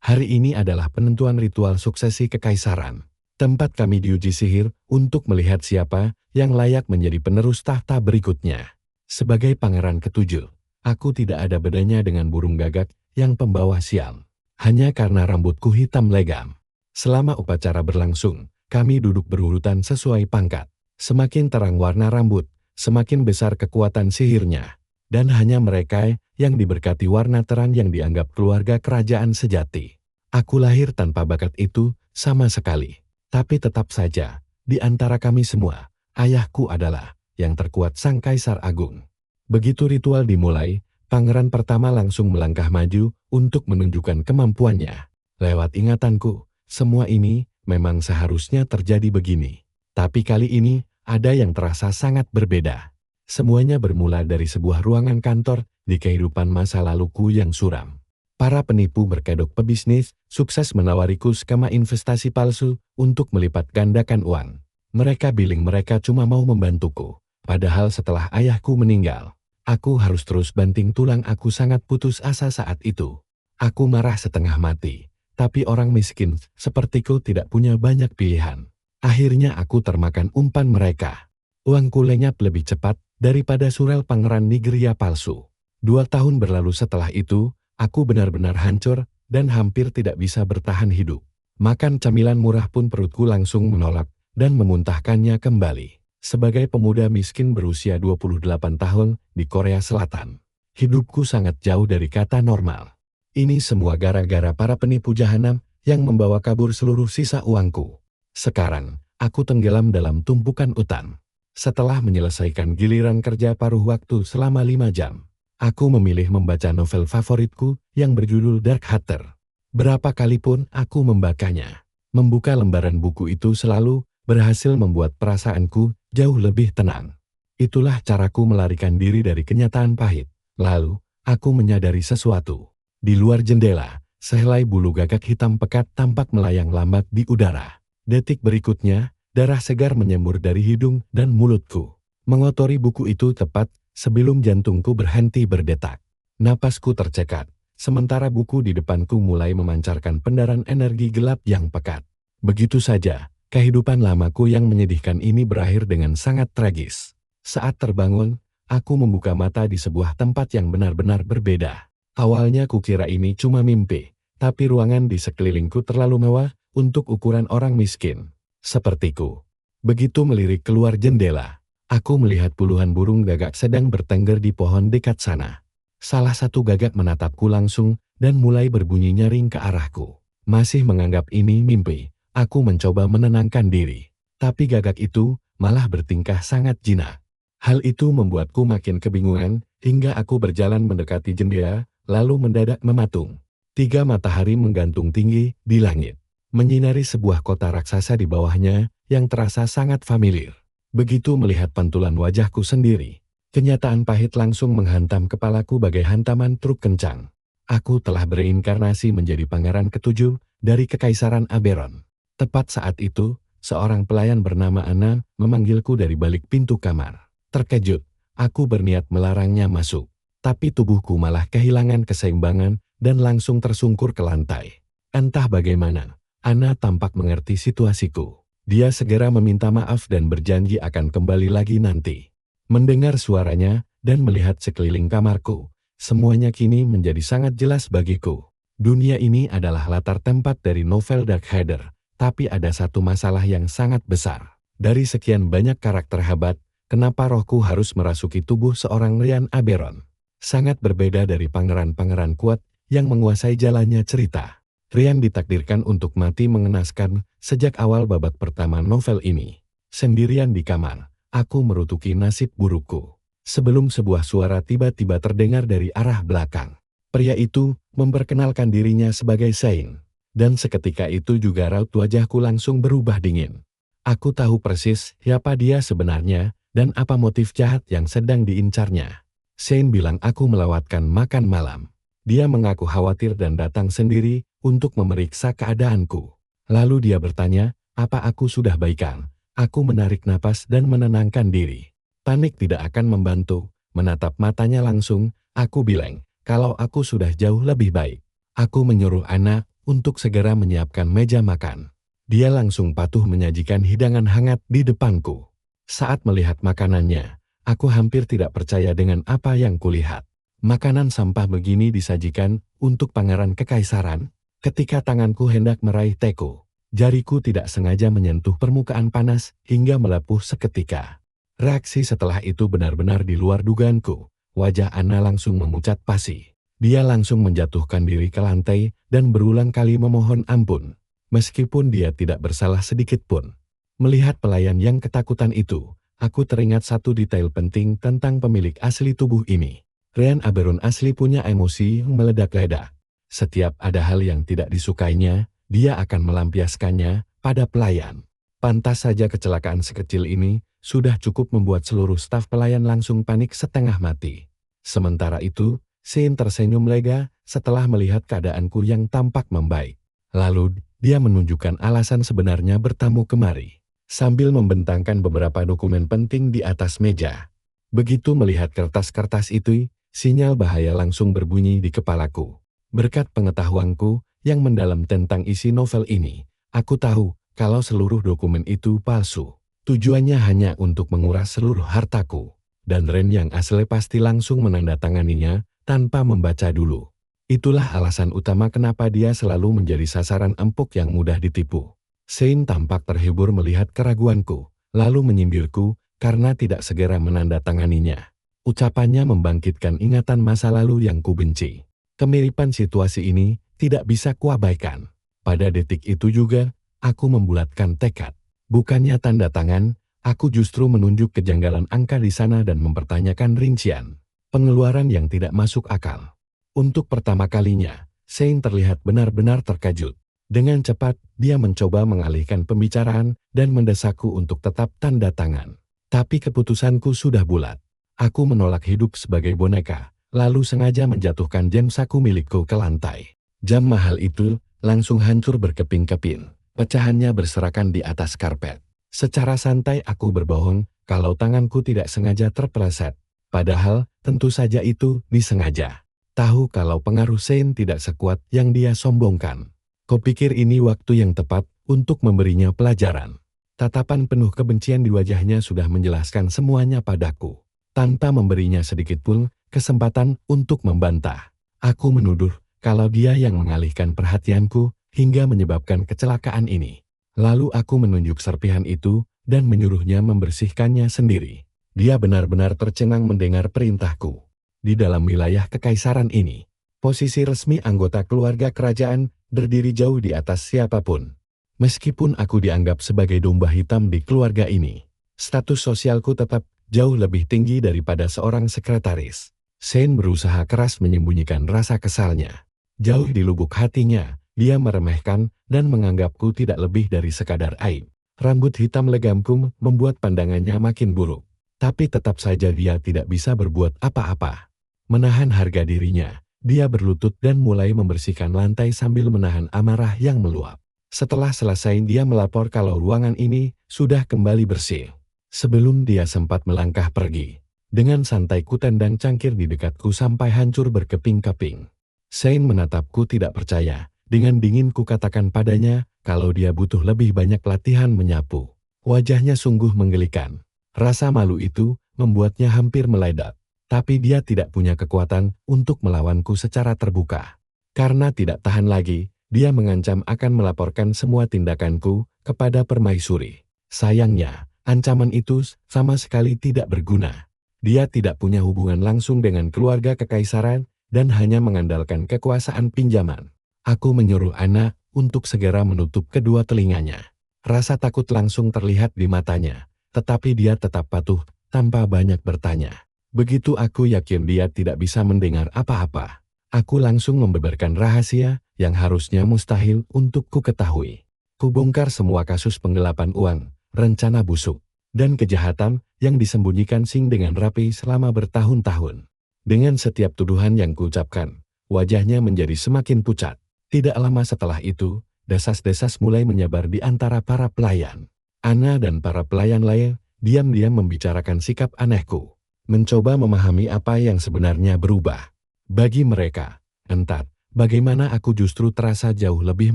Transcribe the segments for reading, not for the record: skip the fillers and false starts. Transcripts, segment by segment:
Hari ini adalah penentuan ritual suksesi kekaisaran. Tempat kami diuji sihir untuk melihat siapa yang layak menjadi penerus tahta berikutnya. Sebagai pangeran ketujuh, aku tidak ada bedanya dengan burung gagak yang pembawa sial. Hanya karena rambutku hitam legam. Selama upacara berlangsung, kami duduk berurutan sesuai pangkat. Semakin terang warna rambut, semakin besar kekuatan sihirnya. Dan hanya mereka yang diberkati warna terang yang dianggap keluarga kerajaan sejati. Aku lahir tanpa bakat itu sama sekali. Tapi tetap saja, di antara kami semua, ayahku adalah yang terkuat sang kaisar agung. Begitu ritual dimulai, pangeran pertama langsung melangkah maju untuk menunjukkan kemampuannya. Lewat ingatanku, semua ini memang seharusnya terjadi begini. Tapi kali ini, ada yang terasa sangat berbeda. Semuanya bermula dari sebuah ruangan kantor di kehidupan masa laluku yang suram. Para penipu berkedok pebisnis sukses menawariku skema investasi palsu untuk melipat gandakan uang. Mereka bilang mereka cuma mau membantuku. Padahal setelah ayahku meninggal, aku harus terus banting tulang. Aku sangat putus asa saat itu. Aku marah setengah mati. Tapi orang miskin sepertiku tidak punya banyak pilihan. Akhirnya aku termakan umpan mereka. Uangku lenyap lebih cepat daripada surel pangeran Nigria palsu. 2 tahun berlalu setelah itu, aku benar-benar hancur dan hampir tidak bisa bertahan hidup. Makan camilan murah pun perutku langsung menolak dan memuntahkannya kembali. Sebagai pemuda miskin berusia 28 tahun di Korea Selatan, hidupku sangat jauh dari kata normal. Ini semua gara-gara para penipu jahanam yang membawa kabur seluruh sisa uangku. Sekarang, aku tenggelam dalam tumpukan utang. Setelah menyelesaikan giliran kerja paruh waktu selama 5 jam, aku memilih membaca novel favoritku yang berjudul Dark Hatter. Berapa kali pun aku membacanya, membuka lembaran buku itu selalu berhasil membuat perasaanku jauh lebih tenang. Itulah caraku melarikan diri dari kenyataan pahit. Lalu, aku menyadari sesuatu. Di luar jendela, sehelai bulu gagak hitam pekat tampak melayang lambat di udara. Detik berikutnya, darah segar menyembur dari hidung dan mulutku, mengotori buku itu tepat sebelum jantungku berhenti berdetak. Napasku tercekat, sementara buku di depanku mulai memancarkan pendaran energi gelap yang pekat. Begitu saja, kehidupan lamaku yang menyedihkan ini berakhir dengan sangat tragis. Saat terbangun, aku membuka mata di sebuah tempat yang benar-benar berbeda. Awalnya kukira ini cuma mimpi, tapi ruangan di sekelilingku terlalu mewah untuk ukuran orang miskin sepertiku. Begitu melirik keluar jendela, aku melihat puluhan burung gagak sedang bertengger di pohon dekat sana. Salah satu gagak menatapku langsung dan mulai berbunyi nyaring ke arahku. Masih menganggap ini mimpi, aku mencoba menenangkan diri. Tapi gagak itu malah bertingkah sangat jinak. Hal itu membuatku makin kebingungan hingga aku berjalan mendekati jendela, lalu mendadak mematung. 3 matahari menggantung tinggi di langit, menyinari sebuah kota raksasa di bawahnya yang terasa sangat familiar. Begitu melihat pantulan wajahku sendiri, kenyataan pahit langsung menghantam kepalaku bagai hantaman truk kencang. Aku telah bereinkarnasi menjadi pangeran ketujuh dari Kekaisaran Aberon. Tepat saat itu, seorang pelayan bernama Anna memanggilku dari balik pintu kamar. Terkejut, aku berniat melarangnya masuk. Tapi tubuhku malah kehilangan keseimbangan dan langsung tersungkur ke lantai. Entah bagaimana, Anna tampak mengerti situasiku. Dia segera meminta maaf dan berjanji akan kembali lagi nanti. Mendengar suaranya dan melihat sekeliling kamarku, semuanya kini menjadi sangat jelas bagiku. Dunia ini adalah latar tempat dari novel Dark Hatter, tapi ada satu masalah yang sangat besar. Dari sekian banyak karakter hebat, kenapa rohku harus merasuki tubuh seorang Ryan Aberon? Sangat berbeda dari pangeran-pangeran kuat yang menguasai jalannya cerita. Ryan ditakdirkan untuk mati mengenaskan sejak awal babak pertama novel ini. Sendirian di kamar, aku merutuki nasib burukku. Sebelum sebuah suara tiba-tiba terdengar dari arah belakang. Pria itu memperkenalkan dirinya sebagai Shane. Dan seketika itu juga raut wajahku langsung berubah dingin. Aku tahu persis siapa dia sebenarnya dan apa motif jahat yang sedang diincarnya. Shane bilang aku melewatkan makan malam. Dia mengaku khawatir dan datang sendiri untuk memeriksa keadaanku. Lalu dia bertanya, apa aku sudah baikan? Aku menarik napas dan menenangkan diri. Panik tidak akan membantu. Menatap matanya langsung, aku bilang, kalau aku sudah jauh lebih baik. Aku menyuruh Anna untuk segera menyiapkan meja makan. Dia langsung patuh menyajikan hidangan hangat di depanku. Saat melihat makanannya, aku hampir tidak percaya dengan apa yang kulihat. Makanan sampah begini disajikan untuk pangeran kekaisaran. Ketika tanganku hendak meraih teko, jariku tidak sengaja menyentuh permukaan panas hingga melepuh seketika. Reaksi setelah itu benar-benar di luar dugaanku. Wajah Anna langsung memucat pasi. Dia langsung menjatuhkan diri ke lantai dan berulang kali memohon ampun. Meskipun dia tidak bersalah sedikit pun. Melihat pelayan yang ketakutan itu, aku teringat satu detail penting tentang pemilik asli tubuh ini. Ryan Aberon asli punya emosi yang meledak-ledak. Setiap ada hal yang tidak disukainya, dia akan melampiaskannya pada pelayan. Pantas saja kecelakaan sekecil ini sudah cukup membuat seluruh staf pelayan langsung panik setengah mati. Sementara itu, Sein tersenyum lega setelah melihat keadaanku yang tampak membaik. Lalu, dia menunjukkan alasan sebenarnya bertamu kemari, sambil membentangkan beberapa dokumen penting di atas meja. Begitu melihat kertas-kertas itu, sinyal bahaya langsung berbunyi di kepalaku. Berkat pengetahuanku yang mendalam tentang isi novel ini, aku tahu kalau seluruh dokumen itu palsu. Tujuannya hanya untuk menguras seluruh hartaku. Dan Ren yang asli pasti langsung menandatanganinya tanpa membaca dulu. Itulah alasan utama kenapa dia selalu menjadi sasaran empuk yang mudah ditipu. Sein tampak terhibur melihat keraguanku, lalu menyindirku karena tidak segera menandatanganinya. Ucapannya membangkitkan ingatan masa lalu yang kubenci. Kemiripan situasi ini tidak bisa kuabaikan. Pada detik itu juga, aku membulatkan tekad. Bukannya tanda tangan, aku justru menunjuk kejanggalan angka di sana dan mempertanyakan rincian. Pengeluaran yang tidak masuk akal. Untuk pertama kalinya, Sein terlihat benar-benar terkejut. Dengan cepat, dia mencoba mengalihkan pembicaraan dan mendesakku untuk tetap tanda tangan. Tapi keputusanku sudah bulat. Aku menolak hidup sebagai boneka, lalu sengaja menjatuhkan jam saku milikku ke lantai. Jam mahal itu langsung hancur berkeping-keping. Pecahannya berserakan di atas karpet. Secara santai aku berbohong kalau tanganku tidak sengaja terpeleset. Padahal, tentu saja itu disengaja. Tahu kalau pengaruh Sein tidak sekuat yang dia sombongkan. Kupikir ini waktu yang tepat untuk memberinya pelajaran. Tatapan penuh kebencian di wajahnya sudah menjelaskan semuanya padaku. Tanpa memberinya sedikit pun kesempatan untuk membantah. Aku menuduh kalau dia yang mengalihkan perhatianku hingga menyebabkan kecelakaan ini. Lalu aku menunjuk serpihan itu dan menyuruhnya membersihkannya sendiri. Dia benar-benar tercengang mendengar perintahku. Di dalam wilayah kekaisaran ini, posisi resmi anggota keluarga kerajaan berdiri jauh di atas siapapun. Meskipun aku dianggap sebagai domba hitam di keluarga ini, status sosialku tetap jauh lebih tinggi daripada seorang sekretaris. Sein berusaha keras menyembunyikan rasa kesalnya. Jauh di lubuk hatinya, dia meremehkan dan menganggapku tidak lebih dari sekadar aib. Rambut hitam legamku membuat pandangannya makin buruk. Tapi tetap saja dia tidak bisa berbuat apa-apa. Menahan harga dirinya, dia berlutut dan mulai membersihkan lantai sambil menahan amarah yang meluap. Setelah selesai dia melapor kalau ruangan ini sudah kembali bersih. Sebelum dia sempat melangkah pergi, dengan santai kutendang cangkir di dekatku sampai hancur berkeping-keping. Sein menatapku tidak percaya. Dengan dingin kukatakan padanya kalau dia butuh lebih banyak latihan menyapu. Wajahnya sungguh menggelikan. Rasa malu itu membuatnya hampir meledak. Tapi dia tidak punya kekuatan untuk melawanku secara terbuka. Karena tidak tahan lagi, dia mengancam akan melaporkan semua tindakanku kepada permaisuri. Sayangnya, ancaman itu sama sekali tidak berguna. Dia tidak punya hubungan langsung dengan keluarga kekaisaran dan hanya mengandalkan kekuasaan pinjaman. Aku menyuruh Anna untuk segera menutup kedua telinganya. Rasa takut langsung terlihat di matanya. Tetapi dia tetap patuh, tanpa banyak bertanya. Begitu aku yakin dia tidak bisa mendengar apa-apa, aku langsung membeberkan rahasia yang harusnya mustahil untuk ku ketahui. Kubongkar semua kasus penggelapan uang, rencana busuk, dan kejahatan yang disembunyikan Sing dengan rapi selama bertahun-tahun. Dengan setiap tuduhan yang kuucapkan, wajahnya menjadi semakin pucat. Tidak lama setelah itu, desas-desas mulai menyebar di antara para pelayan. Anna dan para pelayan lain diam-diam membicarakan sikap anehku, mencoba memahami apa yang sebenarnya berubah. Bagi mereka, entah Bagaimana aku justru terasa jauh lebih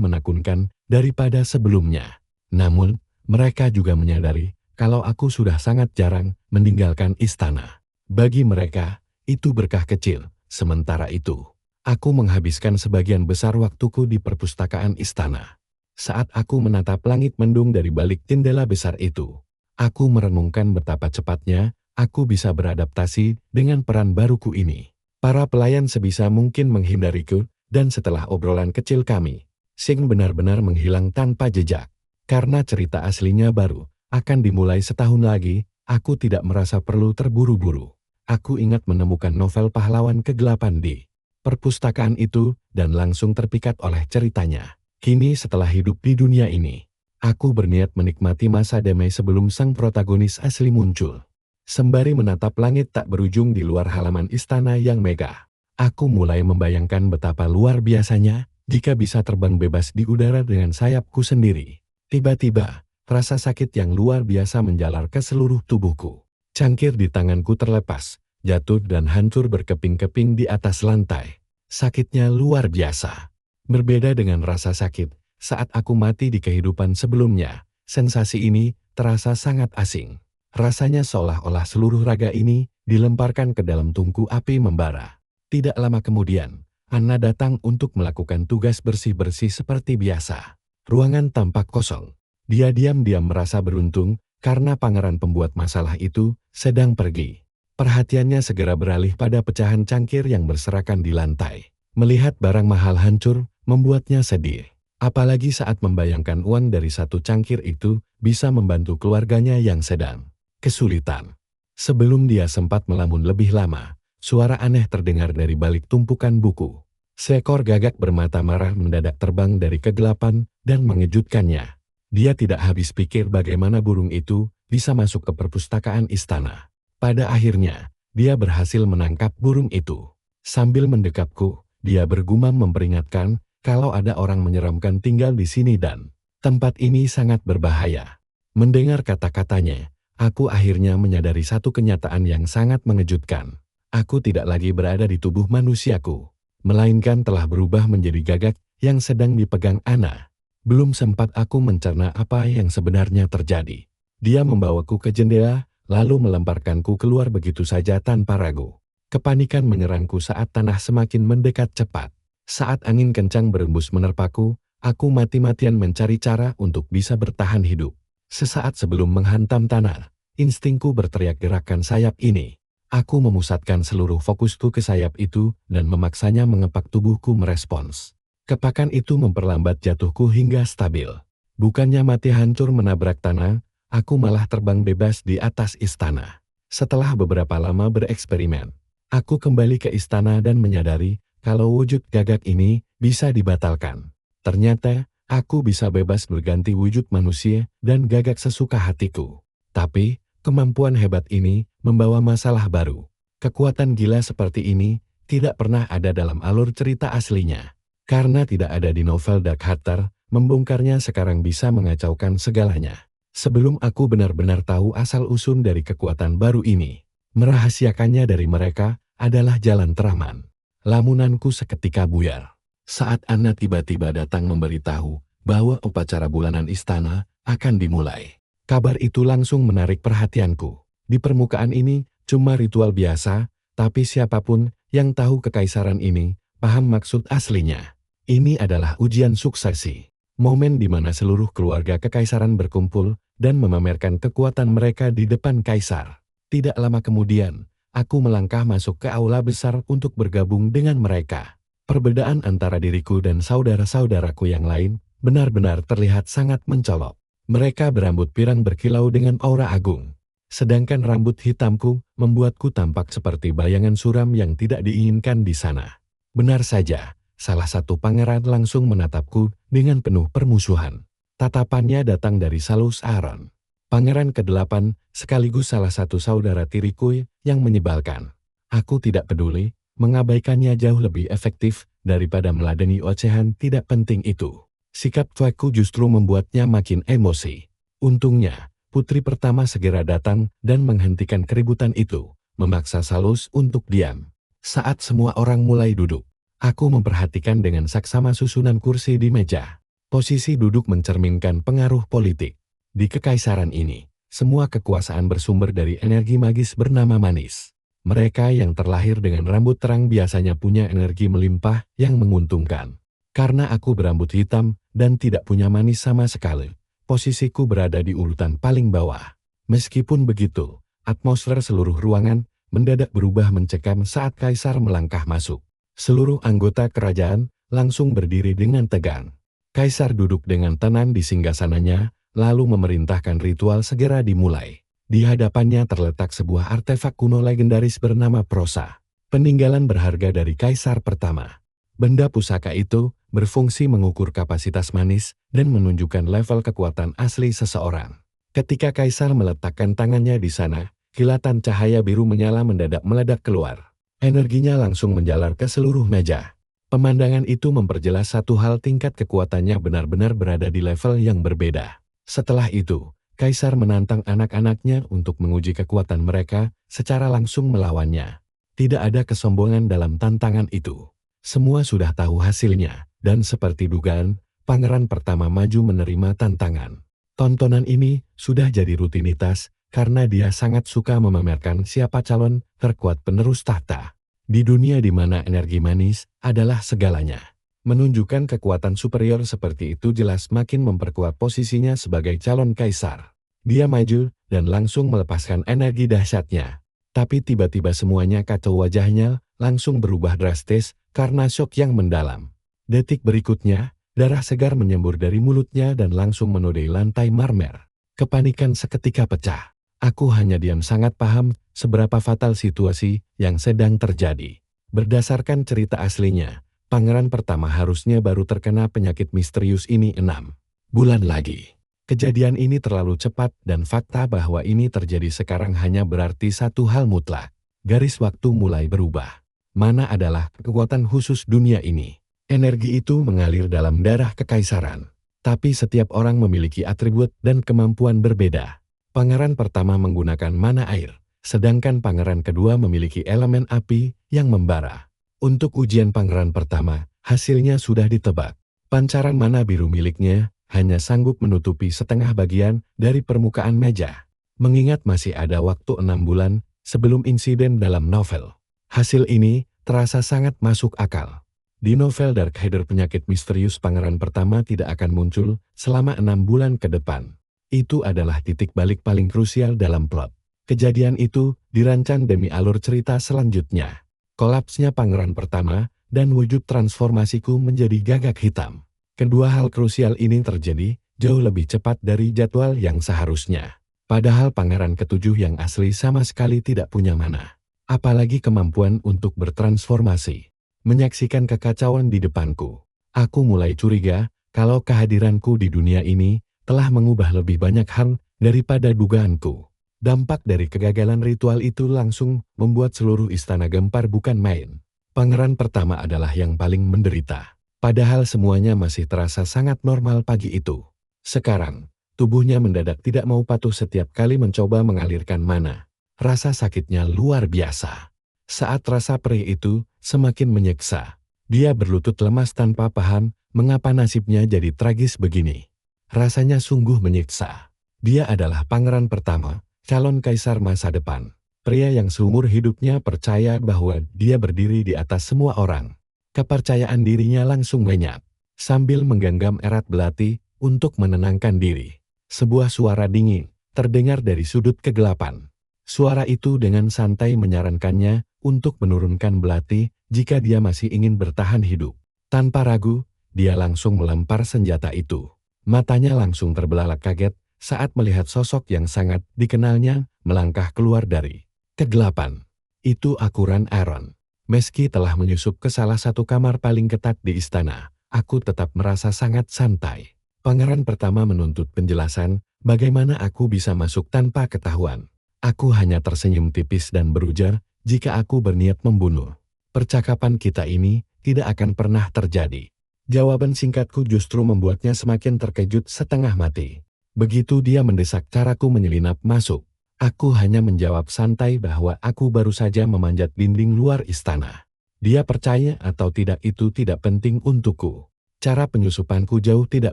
menakutkan daripada sebelumnya. Namun, mereka juga menyadari kalau aku sudah sangat jarang meninggalkan istana. Bagi mereka, itu berkah kecil. Sementara itu, aku menghabiskan sebagian besar waktuku di perpustakaan istana. Saat aku menatap langit mendung dari balik jendela besar itu, aku merenungkan betapa cepatnya aku bisa beradaptasi dengan peran baruku ini. Para pelayan sebisa mungkin menghindariku, dan setelah obrolan kecil kami, Sing benar-benar menghilang tanpa jejak. Karena cerita aslinya baru akan dimulai setahun lagi, aku tidak merasa perlu terburu-buru. Aku ingat menemukan novel pahlawan kegelapan di perpustakaan itu dan langsung terpikat oleh ceritanya. Kini setelah hidup di dunia ini, aku berniat menikmati masa damai sebelum sang protagonis asli muncul. Sembari menatap langit tak berujung di luar halaman istana yang megah, aku mulai membayangkan betapa luar biasanya jika bisa terbang bebas di udara dengan sayapku sendiri. Tiba-tiba, rasa sakit yang luar biasa menjalar ke seluruh tubuhku. Cangkir di tanganku terlepas, jatuh dan hancur berkeping-keping di atas lantai. Sakitnya luar biasa. Berbeda dengan rasa sakit saat aku mati di kehidupan sebelumnya, sensasi ini terasa sangat asing. Rasanya seolah-olah seluruh raga ini dilemparkan ke dalam tungku api membara. Tidak lama kemudian, Anna datang untuk melakukan tugas bersih-bersih seperti biasa. Ruangan tampak kosong. Dia diam-diam merasa beruntung karena pangeran pembuat masalah itu sedang pergi. Perhatiannya segera beralih pada pecahan cangkir yang berserakan di lantai. Melihat barang mahal hancur, membuatnya sedih. Apalagi saat membayangkan uang dari satu cangkir itu bisa membantu keluarganya yang sedang kesulitan. Sebelum dia sempat melamun lebih lama, suara aneh terdengar dari balik tumpukan buku. Seekor gagak bermata merah mendadak terbang dari kegelapan dan mengejutkannya. Dia tidak habis pikir bagaimana burung itu bisa masuk ke perpustakaan istana. Pada akhirnya, dia berhasil menangkap burung itu. Sambil mendekapku, dia bergumam memperingatkan kalau ada orang menyeramkan tinggal di sini dan tempat ini sangat berbahaya. Mendengar kata-katanya, aku akhirnya menyadari satu kenyataan yang sangat mengejutkan. Aku tidak lagi berada di tubuh manusiaku, melainkan telah berubah menjadi gagak yang sedang dipegang Anna. Belum sempat aku mencerna apa yang sebenarnya terjadi. Dia membawaku ke jendela, lalu melemparkanku keluar begitu saja tanpa ragu. Kepanikan menyerangku saat tanah semakin mendekat cepat. Saat angin kencang berembus menerpaku, aku mati-matian mencari cara untuk bisa bertahan hidup. Sesaat sebelum menghantam tanah, instingku berteriak gerakan sayap ini. Aku memusatkan seluruh fokusku ke sayap itu dan memaksanya mengepak tubuhku merespons. Kepakan itu memperlambat jatuhku hingga stabil. Bukannya mati hancur menabrak tanah, aku malah terbang bebas di atas istana. Setelah beberapa lama bereksperimen, aku kembali ke istana dan menyadari kalau wujud gagak ini bisa dibatalkan. Ternyata, aku bisa bebas berganti wujud manusia dan gagak sesuka hatiku. Tapi, kemampuan hebat ini membawa masalah baru. Kekuatan gila seperti ini tidak pernah ada dalam alur cerita aslinya. Karena tidak ada di novel Dark Hatter, membongkarnya sekarang bisa mengacaukan segalanya. Sebelum aku benar-benar tahu asal-usul dari kekuatan baru ini, merahasiakannya dari mereka adalah jalan teraman. Lamunanku seketika buyar. Saat Anna tiba-tiba datang memberitahu bahwa upacara bulanan istana akan dimulai. Kabar itu langsung menarik perhatianku. Di permukaan ini cuma ritual biasa, tapi siapapun yang tahu kekaisaran ini paham maksud aslinya. Ini adalah ujian suksesi. Momen di mana seluruh keluarga kekaisaran berkumpul dan memamerkan kekuatan mereka di depan kaisar. Tidak lama kemudian, aku melangkah masuk ke aula besar untuk bergabung dengan mereka. Perbedaan antara diriku dan saudara-saudaraku yang lain benar-benar terlihat sangat mencolok. Mereka berambut pirang berkilau dengan aura agung. Sedangkan rambut hitamku membuatku tampak seperti bayangan suram yang tidak diinginkan di sana. Benar saja, salah satu pangeran langsung menatapku dengan penuh permusuhan. Tatapannya datang dari Salus Aaron. Pangeran ke-8 sekaligus salah satu saudara tiriku yang menyebalkan. Aku tidak peduli, mengabaikannya jauh lebih efektif daripada meladeni ocehan tidak penting itu. Sikap cuekku justru membuatnya makin emosi. Untungnya, putri pertama segera datang dan menghentikan keributan itu, memaksa Salus untuk diam. Saat semua orang mulai duduk, Aku memperhatikan dengan saksama susunan kursi di meja. Posisi duduk mencerminkan pengaruh politik. Di kekaisaran ini, semua kekuasaan bersumber dari energi magis bernama manis. Mereka yang terlahir dengan rambut terang biasanya punya energi melimpah yang menguntungkan. Karena aku berambut hitam dan tidak punya manis sama sekali, posisiku berada di urutan paling bawah. Meskipun begitu, atmosfer seluruh ruangan mendadak berubah mencekam saat kaisar melangkah masuk. Seluruh anggota kerajaan langsung berdiri dengan tegang. Kaisar duduk dengan tenang di singgasananya, lalu memerintahkan ritual segera dimulai. Di hadapannya terletak sebuah artefak kuno legendaris bernama prosa, peninggalan berharga dari kaisar pertama. Benda pusaka itu berfungsi mengukur kapasitas manis dan menunjukkan level kekuatan asli seseorang. Ketika kaisar meletakkan tangannya di sana, kilatan cahaya biru menyala mendadak meledak keluar. Energinya langsung menjalar ke seluruh meja. Pemandangan itu memperjelas satu hal, tingkat kekuatannya benar-benar berada di level yang berbeda. Setelah itu, kaisar menantang anak-anaknya untuk menguji kekuatan mereka secara langsung melawannya. Tidak ada kesombongan dalam tantangan itu. Semua sudah tahu hasilnya, dan seperti dugaan, pangeran pertama maju menerima tantangan. Tontonan ini sudah jadi rutinitas, karena dia sangat suka memamerkan siapa calon terkuat penerus tahta. Di dunia di mana energi manis adalah segalanya. Menunjukkan kekuatan superior seperti itu jelas makin memperkuat posisinya sebagai calon kaisar. Dia maju dan langsung melepaskan energi dahsyatnya. Tapi tiba-tiba semuanya kacau, wajahnya langsung berubah drastis karena syok yang mendalam. Detik berikutnya, darah segar menyembur dari mulutnya dan langsung menodai lantai marmer. Kepanikan seketika pecah. Aku hanya diam, sangat paham seberapa fatal situasi yang sedang terjadi. Berdasarkan cerita aslinya, pangeran pertama harusnya baru terkena penyakit misterius ini 6 bulan lagi. Kejadian ini terlalu cepat dan fakta bahwa ini terjadi sekarang hanya berarti satu hal mutlak. Garis waktu mulai berubah. Mana adalah kekuatan khusus dunia ini? Energi itu mengalir dalam darah kekaisaran. Tapi setiap orang memiliki atribut dan kemampuan berbeda. Pangeran pertama menggunakan mana air, sedangkan pangeran kedua memiliki elemen api yang membara. Untuk ujian pangeran pertama, hasilnya sudah ditebak. Pancaran mana biru miliknya hanya sanggup menutupi setengah bagian dari permukaan meja. Mengingat masih ada waktu 6 bulan sebelum insiden dalam novel. Hasil ini terasa sangat masuk akal. Di novel Dark Heider, penyakit misterius pangeran pertama tidak akan muncul selama 6 bulan ke depan. Itu adalah titik balik paling krusial dalam plot. Kejadian itu dirancang demi alur cerita selanjutnya. Kolapsnya pangeran pertama dan wujud transformasiku menjadi gagak hitam. Kedua hal krusial ini terjadi jauh lebih cepat dari jadwal yang seharusnya. Padahal pangeran ketujuh yang asli sama sekali tidak punya mana. Apalagi kemampuan untuk bertransformasi. Menyaksikan kekacauan di depanku, aku mulai curiga kalau kehadiranku di dunia ini telah mengubah lebih banyak hal daripada dugaanku. Dampak dari kegagalan ritual itu langsung membuat seluruh istana gempar bukan main. Pangeran pertama adalah yang paling menderita. Padahal semuanya masih terasa sangat normal pagi itu. Sekarang, tubuhnya mendadak tidak mau patuh setiap kali mencoba mengalirkan mana. Rasa sakitnya luar biasa. Saat rasa perih itu semakin menyiksa, dia berlutut lemas tanpa paham mengapa nasibnya jadi tragis begini. Rasanya sungguh menyiksa. Dia adalah pangeran pertama, calon kaisar masa depan. Pria yang seumur hidupnya percaya bahwa dia berdiri di atas semua orang. Kepercayaan dirinya langsung lenyap. Sambil menggenggam erat belati untuk menenangkan diri, sebuah suara dingin terdengar dari sudut kegelapan. Suara itu dengan santai menyarankannya untuk menurunkan belati jika dia masih ingin bertahan hidup. Tanpa ragu, dia langsung melempar senjata itu. Matanya langsung terbelalak kaget saat melihat sosok yang sangat dikenalnya melangkah keluar dari kegelapan. Itu akuran Aaron. Meski telah menyusup ke salah satu kamar paling ketat di istana, aku tetap merasa sangat santai. Pangeran pertama menuntut penjelasan bagaimana aku bisa masuk tanpa ketahuan. Aku hanya tersenyum tipis dan berujar, jika aku berniat membunuh, percakapan kita ini tidak akan pernah terjadi. Jawaban singkatku justru membuatnya semakin terkejut setengah mati. Begitu dia mendesak caraku menyelinap masuk, aku hanya menjawab santai bahwa aku baru saja memanjat dinding luar istana. Dia percaya atau tidak itu tidak penting untukku. Cara penyusupanku jauh tidak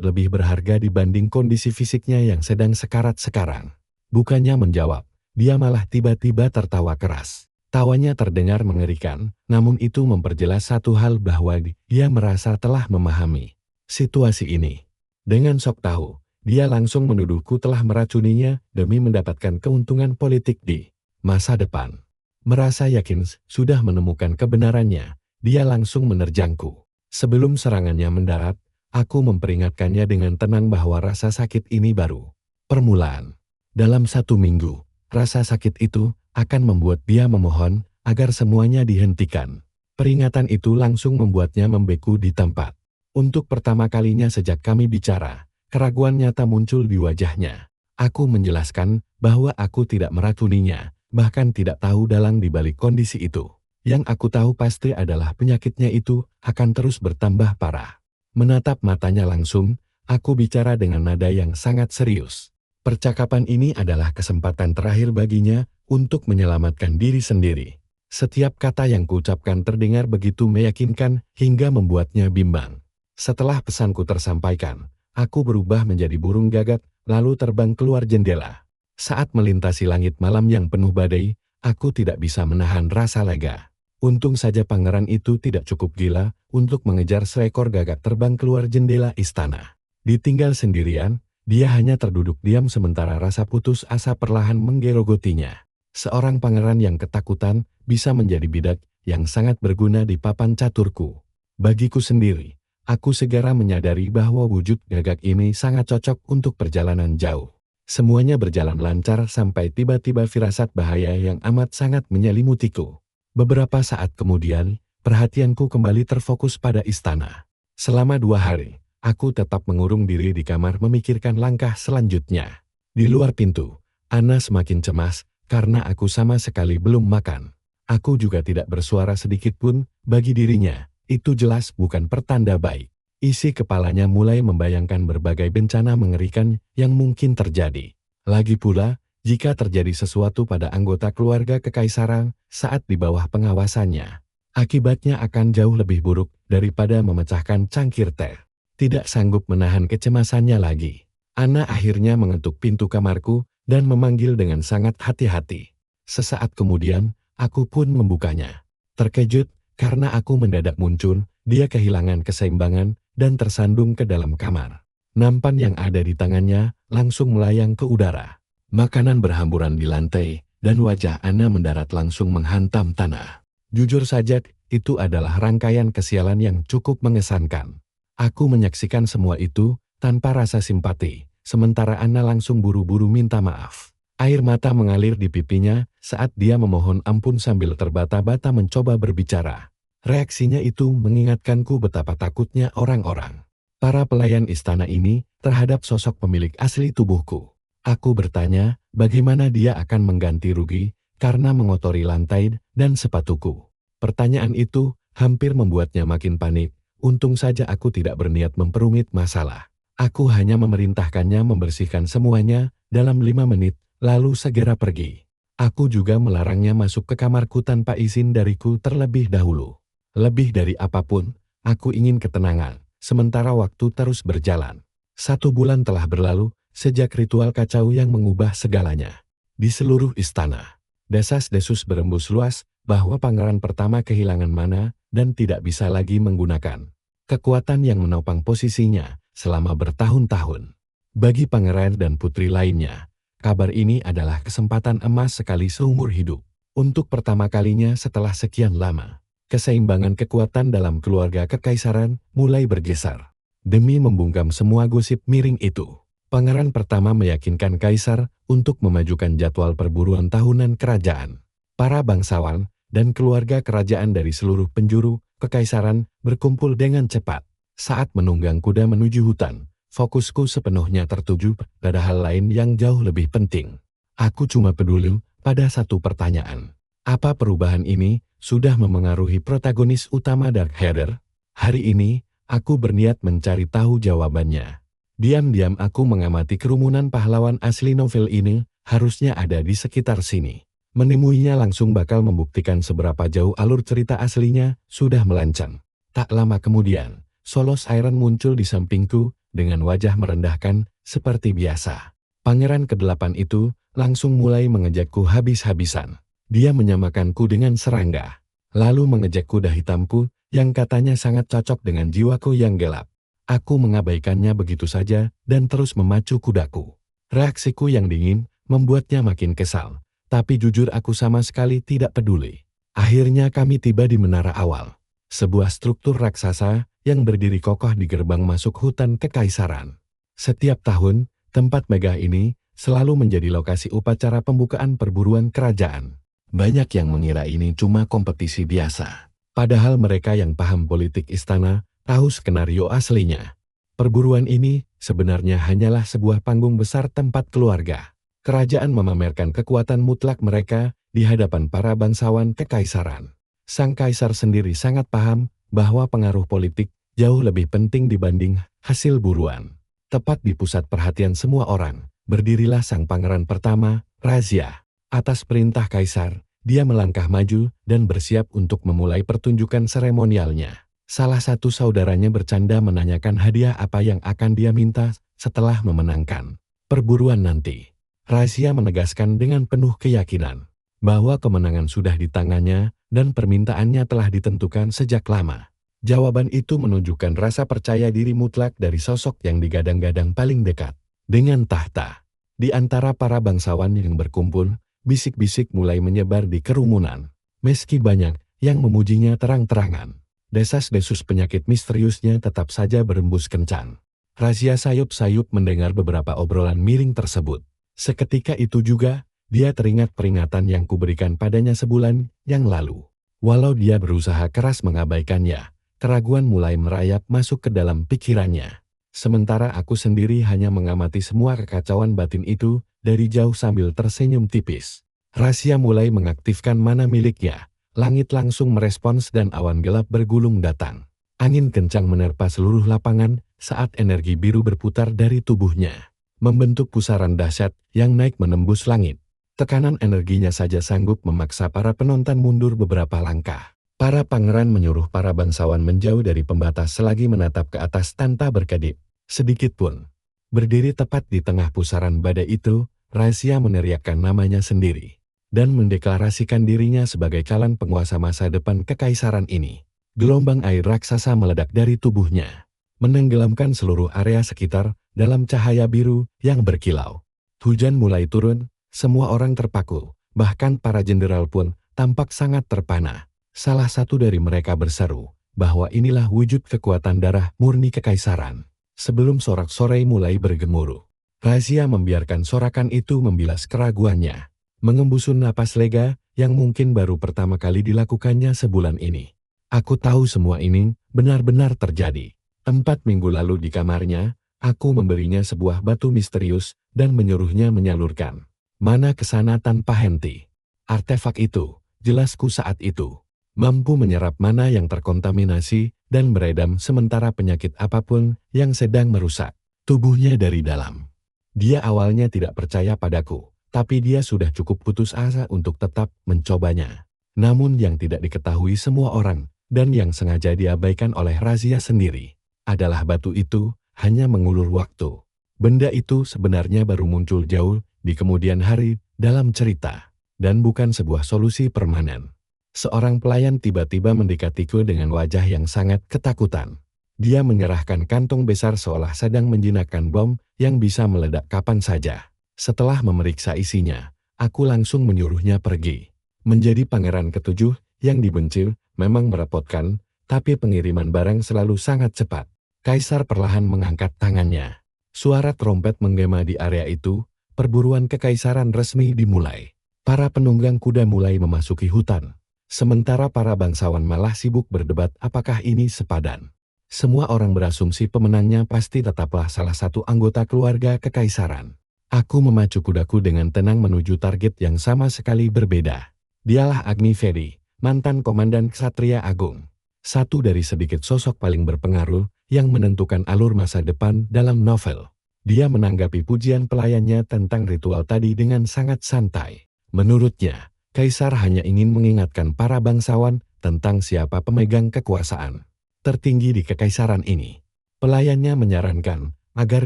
lebih berharga dibanding kondisi fisiknya yang sedang sekarat sekarang. Bukannya menjawab, dia malah tiba-tiba tertawa keras. Tawanya terdengar mengerikan, namun itu memperjelas satu hal bahwa dia merasa telah memahami situasi ini. Dengan sok tahu, dia langsung menuduhku telah meracuninya demi mendapatkan keuntungan politik di masa depan. Merasa yakin sudah menemukan kebenarannya, dia langsung menerjangku. Sebelum serangannya mendarat, aku memperingatkannya dengan tenang bahwa rasa sakit ini baru permulaan. Dalam 1 minggu, rasa sakit itu akan membuat dia memohon agar semuanya dihentikan. Peringatan itu langsung membuatnya membeku di tempat. Untuk pertama kalinya sejak kami bicara, keraguan nyata muncul di wajahnya. Aku menjelaskan bahwa aku tidak meracuninya, bahkan tidak tahu dalang di balik kondisi itu. Yang aku tahu pasti adalah penyakitnya itu akan terus bertambah parah. Menatap matanya langsung, aku bicara dengan nada yang sangat serius. Percakapan ini adalah kesempatan terakhir baginya untuk menyelamatkan diri sendiri. Setiap kata yang kuucapkan terdengar begitu meyakinkan hingga membuatnya bimbang. Setelah pesanku tersampaikan, aku berubah menjadi burung gagak lalu terbang keluar jendela. Saat melintasi langit malam yang penuh badai, aku tidak bisa menahan rasa lega. Untung saja pangeran itu tidak cukup gila untuk mengejar seekor gagak terbang keluar jendela istana. Ditinggal sendirian, dia hanya terduduk diam sementara rasa putus asa perlahan menggerogotinya. Seorang pangeran yang ketakutan bisa menjadi bidak yang sangat berguna di papan caturku. Bagiku sendiri, aku segera menyadari bahwa wujud gagak ini sangat cocok untuk perjalanan jauh. Semuanya berjalan lancar sampai tiba-tiba firasat bahaya yang amat sangat menyelimutiku. Beberapa saat kemudian, perhatianku kembali terfokus pada istana. Selama 2 hari, aku tetap mengurung diri di kamar memikirkan langkah selanjutnya. Di luar pintu, Anna semakin cemas karena aku sama sekali belum makan. Aku juga tidak bersuara sedikit pun, bagi dirinya, itu jelas bukan pertanda baik. Isi kepalanya mulai membayangkan berbagai bencana mengerikan yang mungkin terjadi. Lagi pula, jika terjadi sesuatu pada anggota keluarga kekaisaran saat di bawah pengawasannya, akibatnya akan jauh lebih buruk daripada memecahkan cangkir teh. Tidak sanggup menahan kecemasannya lagi, Anna akhirnya mengetuk pintu kamarku dan memanggil dengan sangat hati-hati. Sesaat kemudian, aku pun membukanya. Terkejut karena aku mendadak muncul, dia kehilangan keseimbangan dan tersandung ke dalam kamar. Nampan yang ada di tangannya langsung melayang ke udara. Makanan berhamburan di lantai, dan wajah Anna mendarat langsung menghantam tanah. Jujur saja, itu adalah rangkaian kesialan yang cukup mengesankan. Aku menyaksikan semua itu tanpa rasa simpati, sementara Anna langsung buru-buru minta maaf. Air mata mengalir di pipinya saat dia memohon ampun sambil terbata-bata mencoba berbicara. Reaksinya itu mengingatkanku betapa takutnya orang-orang, para pelayan istana ini, terhadap sosok pemilik asli tubuhku. Aku bertanya, bagaimana dia akan mengganti rugi karena mengotori lantai dan sepatuku. Pertanyaan itu hampir membuatnya makin panik. Untung saja aku tidak berniat memperumit masalah. Aku hanya memerintahkannya membersihkan semuanya dalam 5 menit, lalu segera pergi. Aku juga melarangnya masuk ke kamarku tanpa izin dariku terlebih dahulu. Lebih dari apapun, aku ingin ketenangan, sementara waktu terus berjalan. 1 bulan telah berlalu, sejak ritual kacau yang mengubah segalanya. Di seluruh istana, desas-desus berembus luas bahwa pangeran pertama kehilangan mana dan tidak bisa lagi menggunakan kekuatan yang menopang posisinya selama bertahun-tahun. Bagi pangeran dan putri lainnya, kabar ini adalah kesempatan emas sekali seumur hidup. Untuk pertama kalinya setelah sekian lama, keseimbangan kekuatan dalam keluarga kekaisaran mulai bergeser. Demi membungkam semua gosip miring itu, pangeran pertama meyakinkan kaisar untuk memajukan jadwal perburuan tahunan kerajaan. Para bangsawan dan keluarga kerajaan dari seluruh penjuru kekaisaran berkumpul dengan cepat. Saat menunggang kuda menuju hutan, fokusku sepenuhnya tertuju pada hal lain yang jauh lebih penting. Aku cuma peduli pada satu pertanyaan. Apa perubahan ini sudah memengaruhi protagonis utama Dark Header? Hari ini, aku berniat mencari tahu jawabannya. Diam-diam aku mengamati kerumunan pahlawan asli novel ini, harusnya ada di sekitar sini. Menemuinya langsung bakal membuktikan seberapa jauh alur cerita aslinya sudah melenceng. Tak lama kemudian, Solos Iron muncul di sampingku dengan wajah merendahkan seperti biasa. Pangeran ke-8 itu langsung mulai mengejakku habis-habisan. Dia menyamakanku dengan serangga, lalu mengejek kuda hitamku yang katanya sangat cocok dengan jiwaku yang gelap. Aku mengabaikannya begitu saja dan terus memacu kudaku. Reaksiku yang dingin membuatnya makin kesal, tapi jujur aku sama sekali tidak peduli. Akhirnya kami tiba di menara awal, sebuah struktur raksasa yang berdiri kokoh di gerbang masuk hutan kekaisaran. Setiap tahun, tempat megah ini selalu menjadi lokasi upacara pembukaan perburuan kerajaan. Banyak yang mengira ini cuma kompetisi biasa. Padahal mereka yang paham politik istana tahu skenario aslinya. Perburuan ini sebenarnya hanyalah sebuah panggung besar tempat keluarga kerajaan memamerkan kekuatan mutlak mereka di hadapan para bangsawan kekaisaran. Sang kaisar sendiri sangat paham bahwa pengaruh politik jauh lebih penting dibanding hasil buruan. Tepat di pusat perhatian semua orang, berdirilah sang pangeran pertama, Razia. Atas perintah kaisar, dia melangkah maju dan bersiap untuk memulai pertunjukan seremonialnya. Salah satu saudaranya bercanda menanyakan hadiah apa yang akan dia minta setelah memenangkan perburuan nanti. Razia menegaskan dengan penuh keyakinan bahwa kemenangan sudah di tangannya dan permintaannya telah ditentukan sejak lama. Jawaban itu menunjukkan rasa percaya diri mutlak dari sosok yang digadang-gadang paling dekat dengan tahta. Di antara para bangsawan yang berkumpul, bisik-bisik mulai menyebar di kerumunan. Meski banyak yang memujinya terang-terangan, desas-desus penyakit misteriusnya tetap saja berembus kencang. Razia sayup-sayup mendengar beberapa obrolan miring tersebut. Seketika itu juga, dia teringat peringatan yang kuberikan padanya sebulan yang lalu. Walau dia berusaha keras mengabaikannya, keraguan mulai merayap masuk ke dalam pikirannya. Sementara aku sendiri hanya mengamati semua kekacauan batin itu dari jauh sambil tersenyum tipis. Razia mulai mengaktifkan mana miliknya. Langit langsung merespons dan awan gelap bergulung datang. Angin kencang menerpa seluruh lapangan saat energi biru berputar dari tubuhnya, membentuk pusaran dahsyat yang naik menembus langit. Tekanan energinya saja sanggup memaksa para penonton mundur beberapa langkah. Para pangeran menyuruh para bangsawan menjauh dari pembatas selagi menatap ke atas tanpa berkedip sedikit pun. Berdiri tepat di tengah pusaran badai itu, Razia meneriakkan namanya sendiri dan mendeklarasikan dirinya sebagai calon penguasa masa depan kekaisaran ini. Gelombang air raksasa meledak dari tubuhnya, menenggelamkan seluruh area sekitar dalam cahaya biru yang berkilau. Hujan mulai turun, semua orang terpaku, bahkan para jenderal pun tampak sangat terpana. Salah satu dari mereka berseru bahwa inilah wujud kekuatan darah murni kekaisaran. Sebelum sorak-sorai mulai bergemuruh, Razia membiarkan sorakan itu membilas keraguannya, mengembusun napas lega yang mungkin baru pertama kali dilakukannya sebulan ini. Aku tahu semua ini benar-benar terjadi. 4 minggu lalu di kamarnya, aku memberinya sebuah batu misterius dan menyuruhnya menyalurkan mana ke sana tanpa henti. Artefak itu, jelasku saat itu, mampu menyerap mana yang terkontaminasi dan beredam sementara penyakit apapun yang sedang merusak tubuhnya dari dalam. Dia awalnya tidak percaya padaku, tapi dia sudah cukup putus asa untuk tetap mencobanya. Namun yang tidak diketahui semua orang, dan yang sengaja diabaikan oleh Razia sendiri, adalah batu itu hanya mengulur waktu. Benda itu sebenarnya baru muncul jauh di kemudian hari dalam cerita, dan bukan sebuah solusi permanen. Seorang pelayan tiba-tiba mendekatiku dengan wajah yang sangat ketakutan. Dia menyerahkan kantong besar seolah sedang menjinakkan bom yang bisa meledak kapan saja. Setelah memeriksa isinya, aku langsung menyuruhnya pergi. Menjadi pangeran ke-7 yang dibenci memang merepotkan, tapi pengiriman barang selalu sangat cepat. Kaisar perlahan mengangkat tangannya. Suara trompet menggema di area itu, perburuan kekaisaran resmi dimulai. Para penunggang kuda mulai memasuki hutan. Sementara para bangsawan malah sibuk berdebat apakah ini sepadan. Semua orang berasumsi pemenangnya pasti tetaplah salah satu anggota keluarga kekaisaran. Aku memacu kudaku dengan tenang menuju target yang sama sekali berbeda. Dialah Agni Feri, mantan komandan Ksatria Agung. Satu dari sedikit sosok paling berpengaruh yang menentukan alur masa depan dalam novel. Dia menanggapi pujian pelayannya tentang ritual tadi dengan sangat santai. Menurutnya, Kaisar hanya ingin mengingatkan para bangsawan tentang siapa pemegang kekuasaan tertinggi di kekaisaran ini. Pelayannya menyarankan agar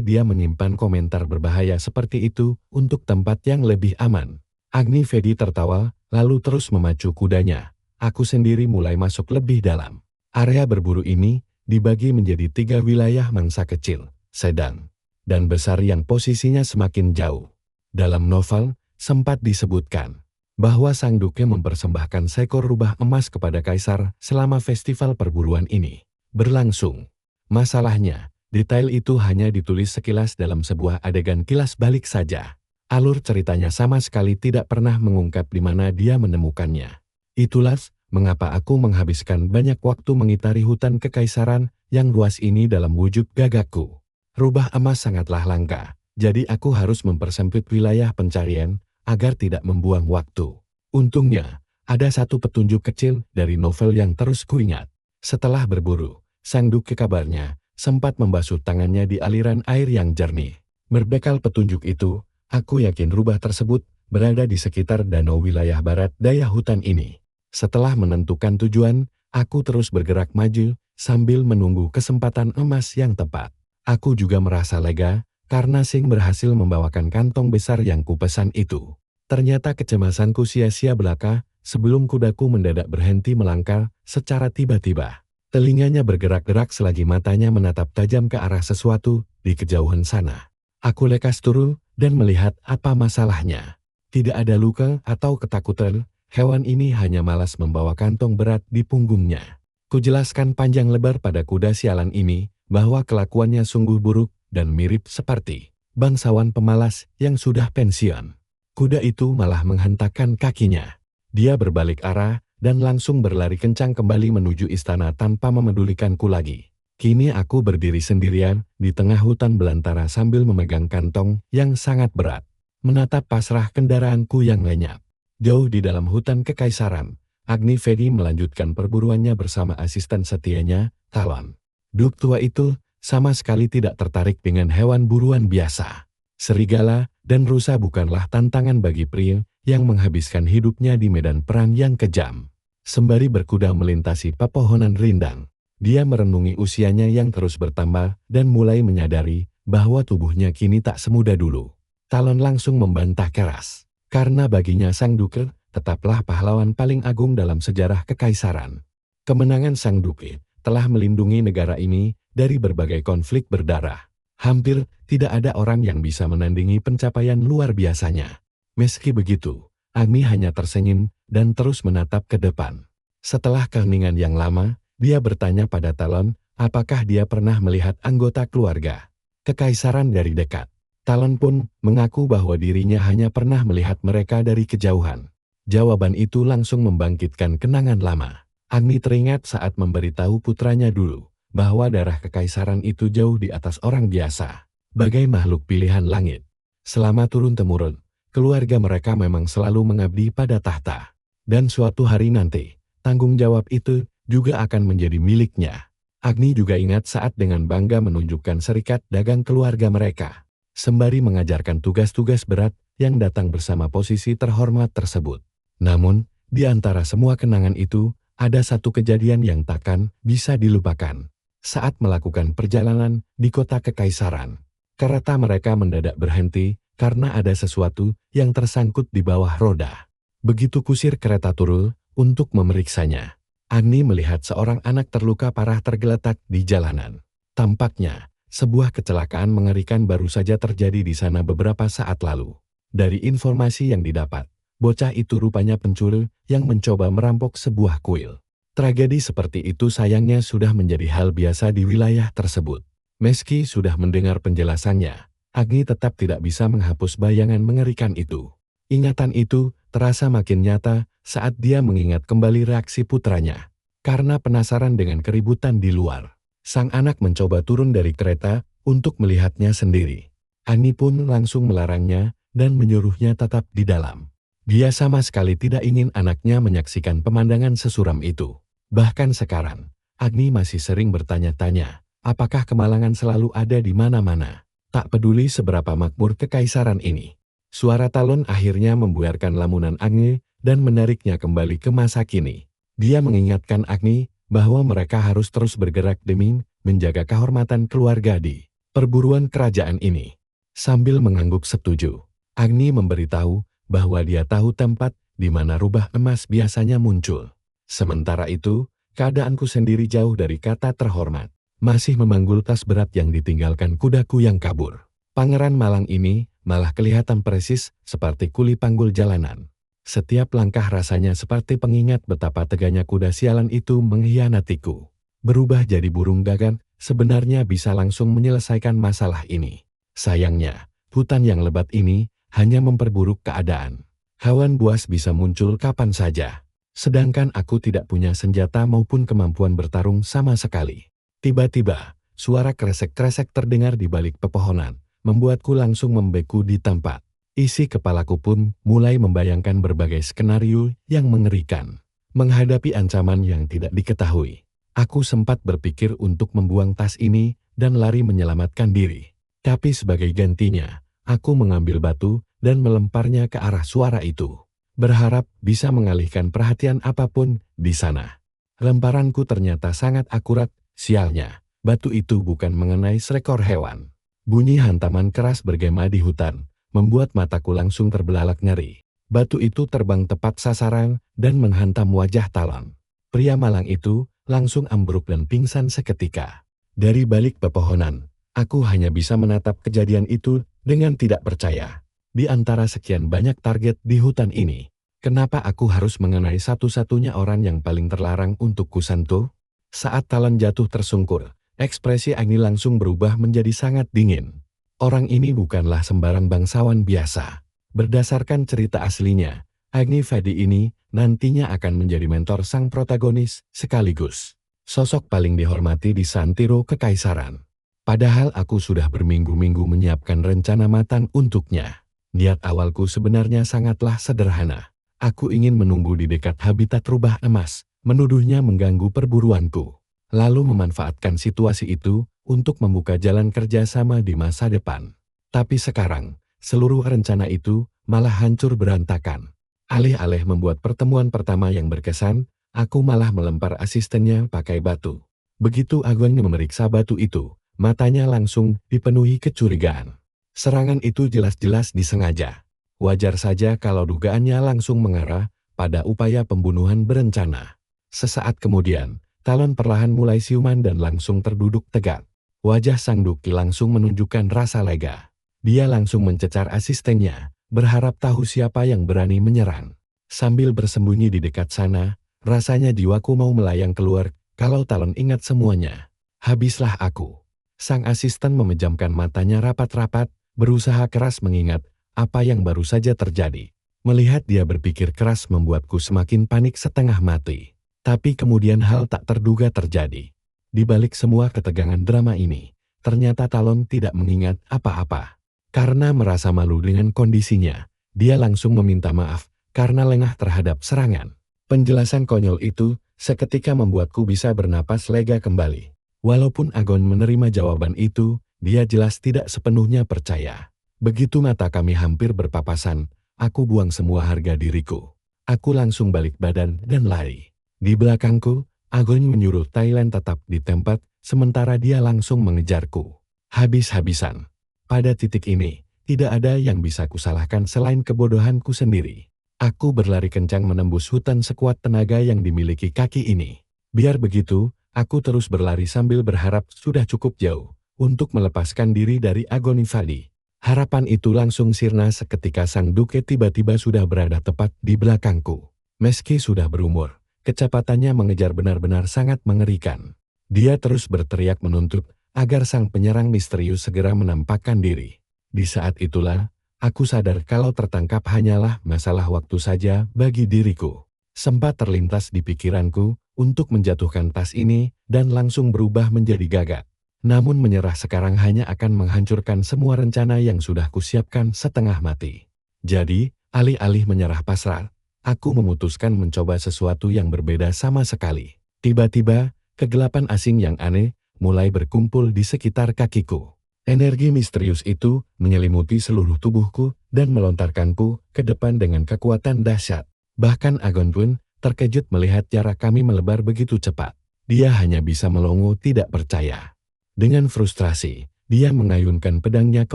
dia menyimpan komentar berbahaya seperti itu untuk tempat yang lebih aman. Agni Vedi tertawa, lalu terus memacu kudanya. Aku sendiri mulai masuk lebih dalam. Area berburu ini dibagi menjadi 3 wilayah mangsa kecil, sedang, dan besar yang posisinya semakin jauh. Dalam novel, sempat disebutkan bahwa Sang Duke mempersembahkan seekor rubah emas kepada kaisar selama festival perburuan ini berlangsung. Masalahnya, detail itu hanya ditulis sekilas dalam sebuah adegan kilas balik saja. Alur ceritanya sama sekali tidak pernah mengungkap di mana dia menemukannya. Itulah mengapa aku menghabiskan banyak waktu mengitari hutan kekaisaran yang luas ini dalam wujud gagakku. Rubah emas sangatlah langka, jadi aku harus mempersempit wilayah pencarian agar tidak membuang waktu. Untungnya, ada satu petunjuk kecil dari novel yang terus kuingat. Setelah berburu, Sang Duke kabarnya sempat membasuh tangannya di aliran air yang jernih. Berbekal petunjuk itu, aku yakin rubah tersebut berada di sekitar danau wilayah barat daya hutan ini. Setelah menentukan tujuan, aku terus bergerak maju sambil menunggu kesempatan emas yang tepat. Aku juga merasa lega karena Sing berhasil membawakan kantong besar yang kupesan itu. Ternyata kecemasanku sia-sia belaka sebelum kudaku mendadak berhenti melangkah secara tiba-tiba. Telinganya bergerak-gerak selagi matanya menatap tajam ke arah sesuatu di kejauhan sana. Aku lekas turun dan melihat apa masalahnya. Tidak ada luka atau ketakutan, hewan ini hanya malas membawa kantong berat di punggungnya. Kujelaskan panjang lebar pada kuda sialan ini bahwa kelakuannya sungguh buruk dan mirip seperti bangsawan pemalas yang sudah pensiun. Kuda itu malah menghentakkan kakinya. Dia berbalik arah dan langsung berlari kencang kembali menuju istana tanpa memedulikanku lagi. Kini aku berdiri sendirian di tengah hutan belantara sambil memegang kantong yang sangat berat, menatap pasrah kendaraanku yang lenyap. Jauh di dalam hutan kekaisaran, Agni Vedi melanjutkan perburuannya bersama asisten setianya, Talon. Duk tua itu sama sekali tidak tertarik dengan hewan buruan biasa. Serigala dan rusa bukanlah tantangan bagi pria yang menghabiskan hidupnya di medan perang yang kejam. Sembari berkuda melintasi pepohonan rindang, dia merenungi usianya yang terus bertambah dan mulai menyadari bahwa tubuhnya kini tak semuda dulu. Talon langsung membantah keras, karena baginya Sang Duke tetaplah pahlawan paling agung dalam sejarah kekaisaran. Kemenangan Sang Duke telah melindungi negara ini dari berbagai konflik berdarah. Hampir tidak ada orang yang bisa menandingi pencapaian luar biasanya. Meski begitu, Agni hanya tersenyum dan terus menatap ke depan. Setelah keheningan yang lama, dia bertanya pada Talon, apakah dia pernah melihat anggota keluarga kekaisaran dari dekat. Talon pun mengaku bahwa dirinya hanya pernah melihat mereka dari kejauhan. Jawaban itu langsung membangkitkan kenangan lama. Agni teringat saat memberitahu putranya dulu bahwa darah kekaisaran itu jauh di atas orang biasa, bagai makhluk pilihan langit. Selama turun-temurun, keluarga mereka memang selalu mengabdi pada tahta. Dan suatu hari nanti, tanggung jawab itu juga akan menjadi miliknya. Agni juga ingat saat dengan bangga menunjukkan serikat dagang keluarga mereka, sembari mengajarkan tugas-tugas berat yang datang bersama posisi terhormat tersebut. Namun, di antara semua kenangan itu, ada satu kejadian yang takkan bisa dilupakan. Saat melakukan perjalanan di kota kekaisaran, kereta mereka mendadak berhenti karena ada sesuatu yang tersangkut di bawah roda. Begitu kusir kereta turun untuk memeriksanya, Agni melihat seorang anak terluka parah tergeletak di jalanan. Tampaknya, sebuah kecelakaan mengerikan baru saja terjadi di sana beberapa saat lalu. Dari informasi yang didapat, bocah itu rupanya pencuri yang mencoba merampok sebuah kuil. Tragedi seperti itu sayangnya sudah menjadi hal biasa di wilayah tersebut. Meski sudah mendengar penjelasannya, Agni tetap tidak bisa menghapus bayangan mengerikan itu. Ingatan itu terasa makin nyata saat dia mengingat kembali reaksi putranya. Karena penasaran dengan keributan di luar, sang anak mencoba turun dari kereta untuk melihatnya sendiri. Agni pun langsung melarangnya dan menyuruhnya tetap di dalam. Dia sama sekali tidak ingin anaknya menyaksikan pemandangan sesuram itu. Bahkan sekarang, Agni masih sering bertanya-tanya, apakah kemalangan selalu ada di mana-mana? Tak peduli seberapa makmur kekaisaran ini, Suara Talon akhirnya membuarkan lamunan Agni dan menariknya kembali ke masa kini. Dia mengingatkan Agni bahwa mereka harus terus bergerak demi menjaga kehormatan keluarga di perburuan kerajaan ini. Sambil mengangguk setuju, Agni memberitahu bahwa dia tahu tempat di mana rubah emas biasanya muncul. Sementara itu, keadaanku sendiri jauh dari kata terhormat. Masih memanggul tas berat yang ditinggalkan kudaku yang kabur. Pangeran Malang ini malah kelihatan persis seperti kuli panggul jalanan. Setiap langkah rasanya seperti pengingat betapa teganya kuda sialan itu mengkhianatiku. Berubah jadi burung gagak sebenarnya bisa langsung menyelesaikan masalah ini. Sayangnya, hutan yang lebat ini hanya memperburuk keadaan. Hewan buas bisa muncul kapan saja. Sedangkan aku tidak punya senjata maupun kemampuan bertarung sama sekali. Tiba-tiba, suara kresek-kresek terdengar di balik pepohonan, membuatku langsung membeku di tempat. Isi kepalaku pun mulai membayangkan berbagai skenario yang mengerikan. Menghadapi ancaman yang tidak diketahui, aku sempat berpikir untuk membuang tas ini dan lari menyelamatkan diri. Tapi sebagai gantinya, aku mengambil batu dan melemparnya ke arah suara itu, berharap bisa mengalihkan perhatian apapun di sana. Lemparanku ternyata sangat akurat. Sialnya, batu itu bukan mengenai seekor hewan. Bunyi hantaman keras bergema di hutan, membuat mataku langsung terbelalak ngeri. Batu itu terbang tepat sasaran dan menghantam wajah Talon. Pria malang itu langsung ambruk dan pingsan seketika. Dari balik pepohonan, aku hanya bisa menatap kejadian itu dengan tidak percaya. Di antara sekian banyak target di hutan ini, kenapa aku harus mengenai satu-satunya orang yang paling terlarang untuk kusentuh? Saat Talon jatuh tersungkur, ekspresi Agni langsung berubah menjadi sangat dingin. Orang ini bukanlah sembarang bangsawan biasa. Berdasarkan cerita aslinya, Agni Fadi ini nantinya akan menjadi mentor sang protagonis sekaligus sosok paling dihormati di Santiro Kekaisaran. Padahal aku sudah berminggu-minggu menyiapkan rencana matang untuknya. Niat awalku sebenarnya sangatlah sederhana. Aku ingin menunggu di dekat habitat rubah emas, menuduhnya mengganggu perburuanku, lalu memanfaatkan situasi itu untuk membuka jalan kerjasama di masa depan. Tapi sekarang, seluruh rencana itu malah hancur berantakan. Alih-alih membuat pertemuan pertama yang berkesan, aku malah melempar asistennya pakai batu. Begitu Agni memeriksa batu itu, matanya langsung dipenuhi kecurigaan. Serangan itu jelas-jelas disengaja. Wajar saja kalau dugaannya langsung mengarah pada upaya pembunuhan berencana. Sesaat kemudian, Talon perlahan mulai siuman dan langsung terduduk tegak. Wajah sang duki langsung menunjukkan rasa lega. Dia langsung mencecar asistennya, berharap tahu siapa yang berani menyerang. Sambil bersembunyi di dekat sana, rasanya jiwaku mau melayang keluar kalau Talon ingat semuanya. Habislah aku. Sang asisten memejamkan matanya rapat-rapat, berusaha keras mengingat apa yang baru saja terjadi. Melihat dia berpikir keras membuatku semakin panik setengah mati. Tapi kemudian hal tak terduga terjadi. Di balik semua ketegangan drama ini, ternyata Talon tidak mengingat apa-apa. Karena merasa malu dengan kondisinya, dia langsung meminta maaf karena lengah terhadap serangan. Penjelasan konyol itu seketika membuatku bisa bernapas lega kembali. Walaupun Agon menerima jawaban itu, dia jelas tidak sepenuhnya percaya. Begitu mata kami hampir berpapasan, aku buang semua harga diriku. Aku langsung balik badan dan lari. Di belakangku, Agon menyuruh Thailand tetap di tempat, sementara dia langsung mengejarku. Habis-habisan. Pada titik ini, tidak ada yang bisa kusalahkan selain kebodohanku sendiri. Aku berlari kencang menembus hutan sekuat tenaga yang dimiliki kaki ini. Biar begitu, aku terus berlari sambil berharap sudah cukup jauh untuk melepaskan diri dari Agoni Fadi. Harapan itu langsung sirna seketika sang duke tiba-tiba sudah berada tepat di belakangku. Meski sudah berumur, kecepatannya mengejar benar-benar sangat mengerikan. Dia terus berteriak menuntut agar sang penyerang misterius segera menampakkan diri. Di saat itulah, aku sadar kalau tertangkap hanyalah masalah waktu saja bagi diriku. Sempat terlintas di pikiranku untuk menjatuhkan tas ini dan langsung berubah menjadi gagak. Namun menyerah sekarang hanya akan menghancurkan semua rencana yang sudah kusiapkan setengah mati. Jadi, alih-alih menyerah pasrah, aku memutuskan mencoba sesuatu yang berbeda sama sekali. Tiba-tiba, kegelapan asing yang aneh mulai berkumpul di sekitar kakiku. Energi misterius itu menyelimuti seluruh tubuhku dan melontarkanku ke depan dengan kekuatan dahsyat. Bahkan Agon pun terkejut melihat jarak kami melebar begitu cepat. Dia hanya bisa melongo tidak percaya. Dengan frustrasi, dia mengayunkan pedangnya ke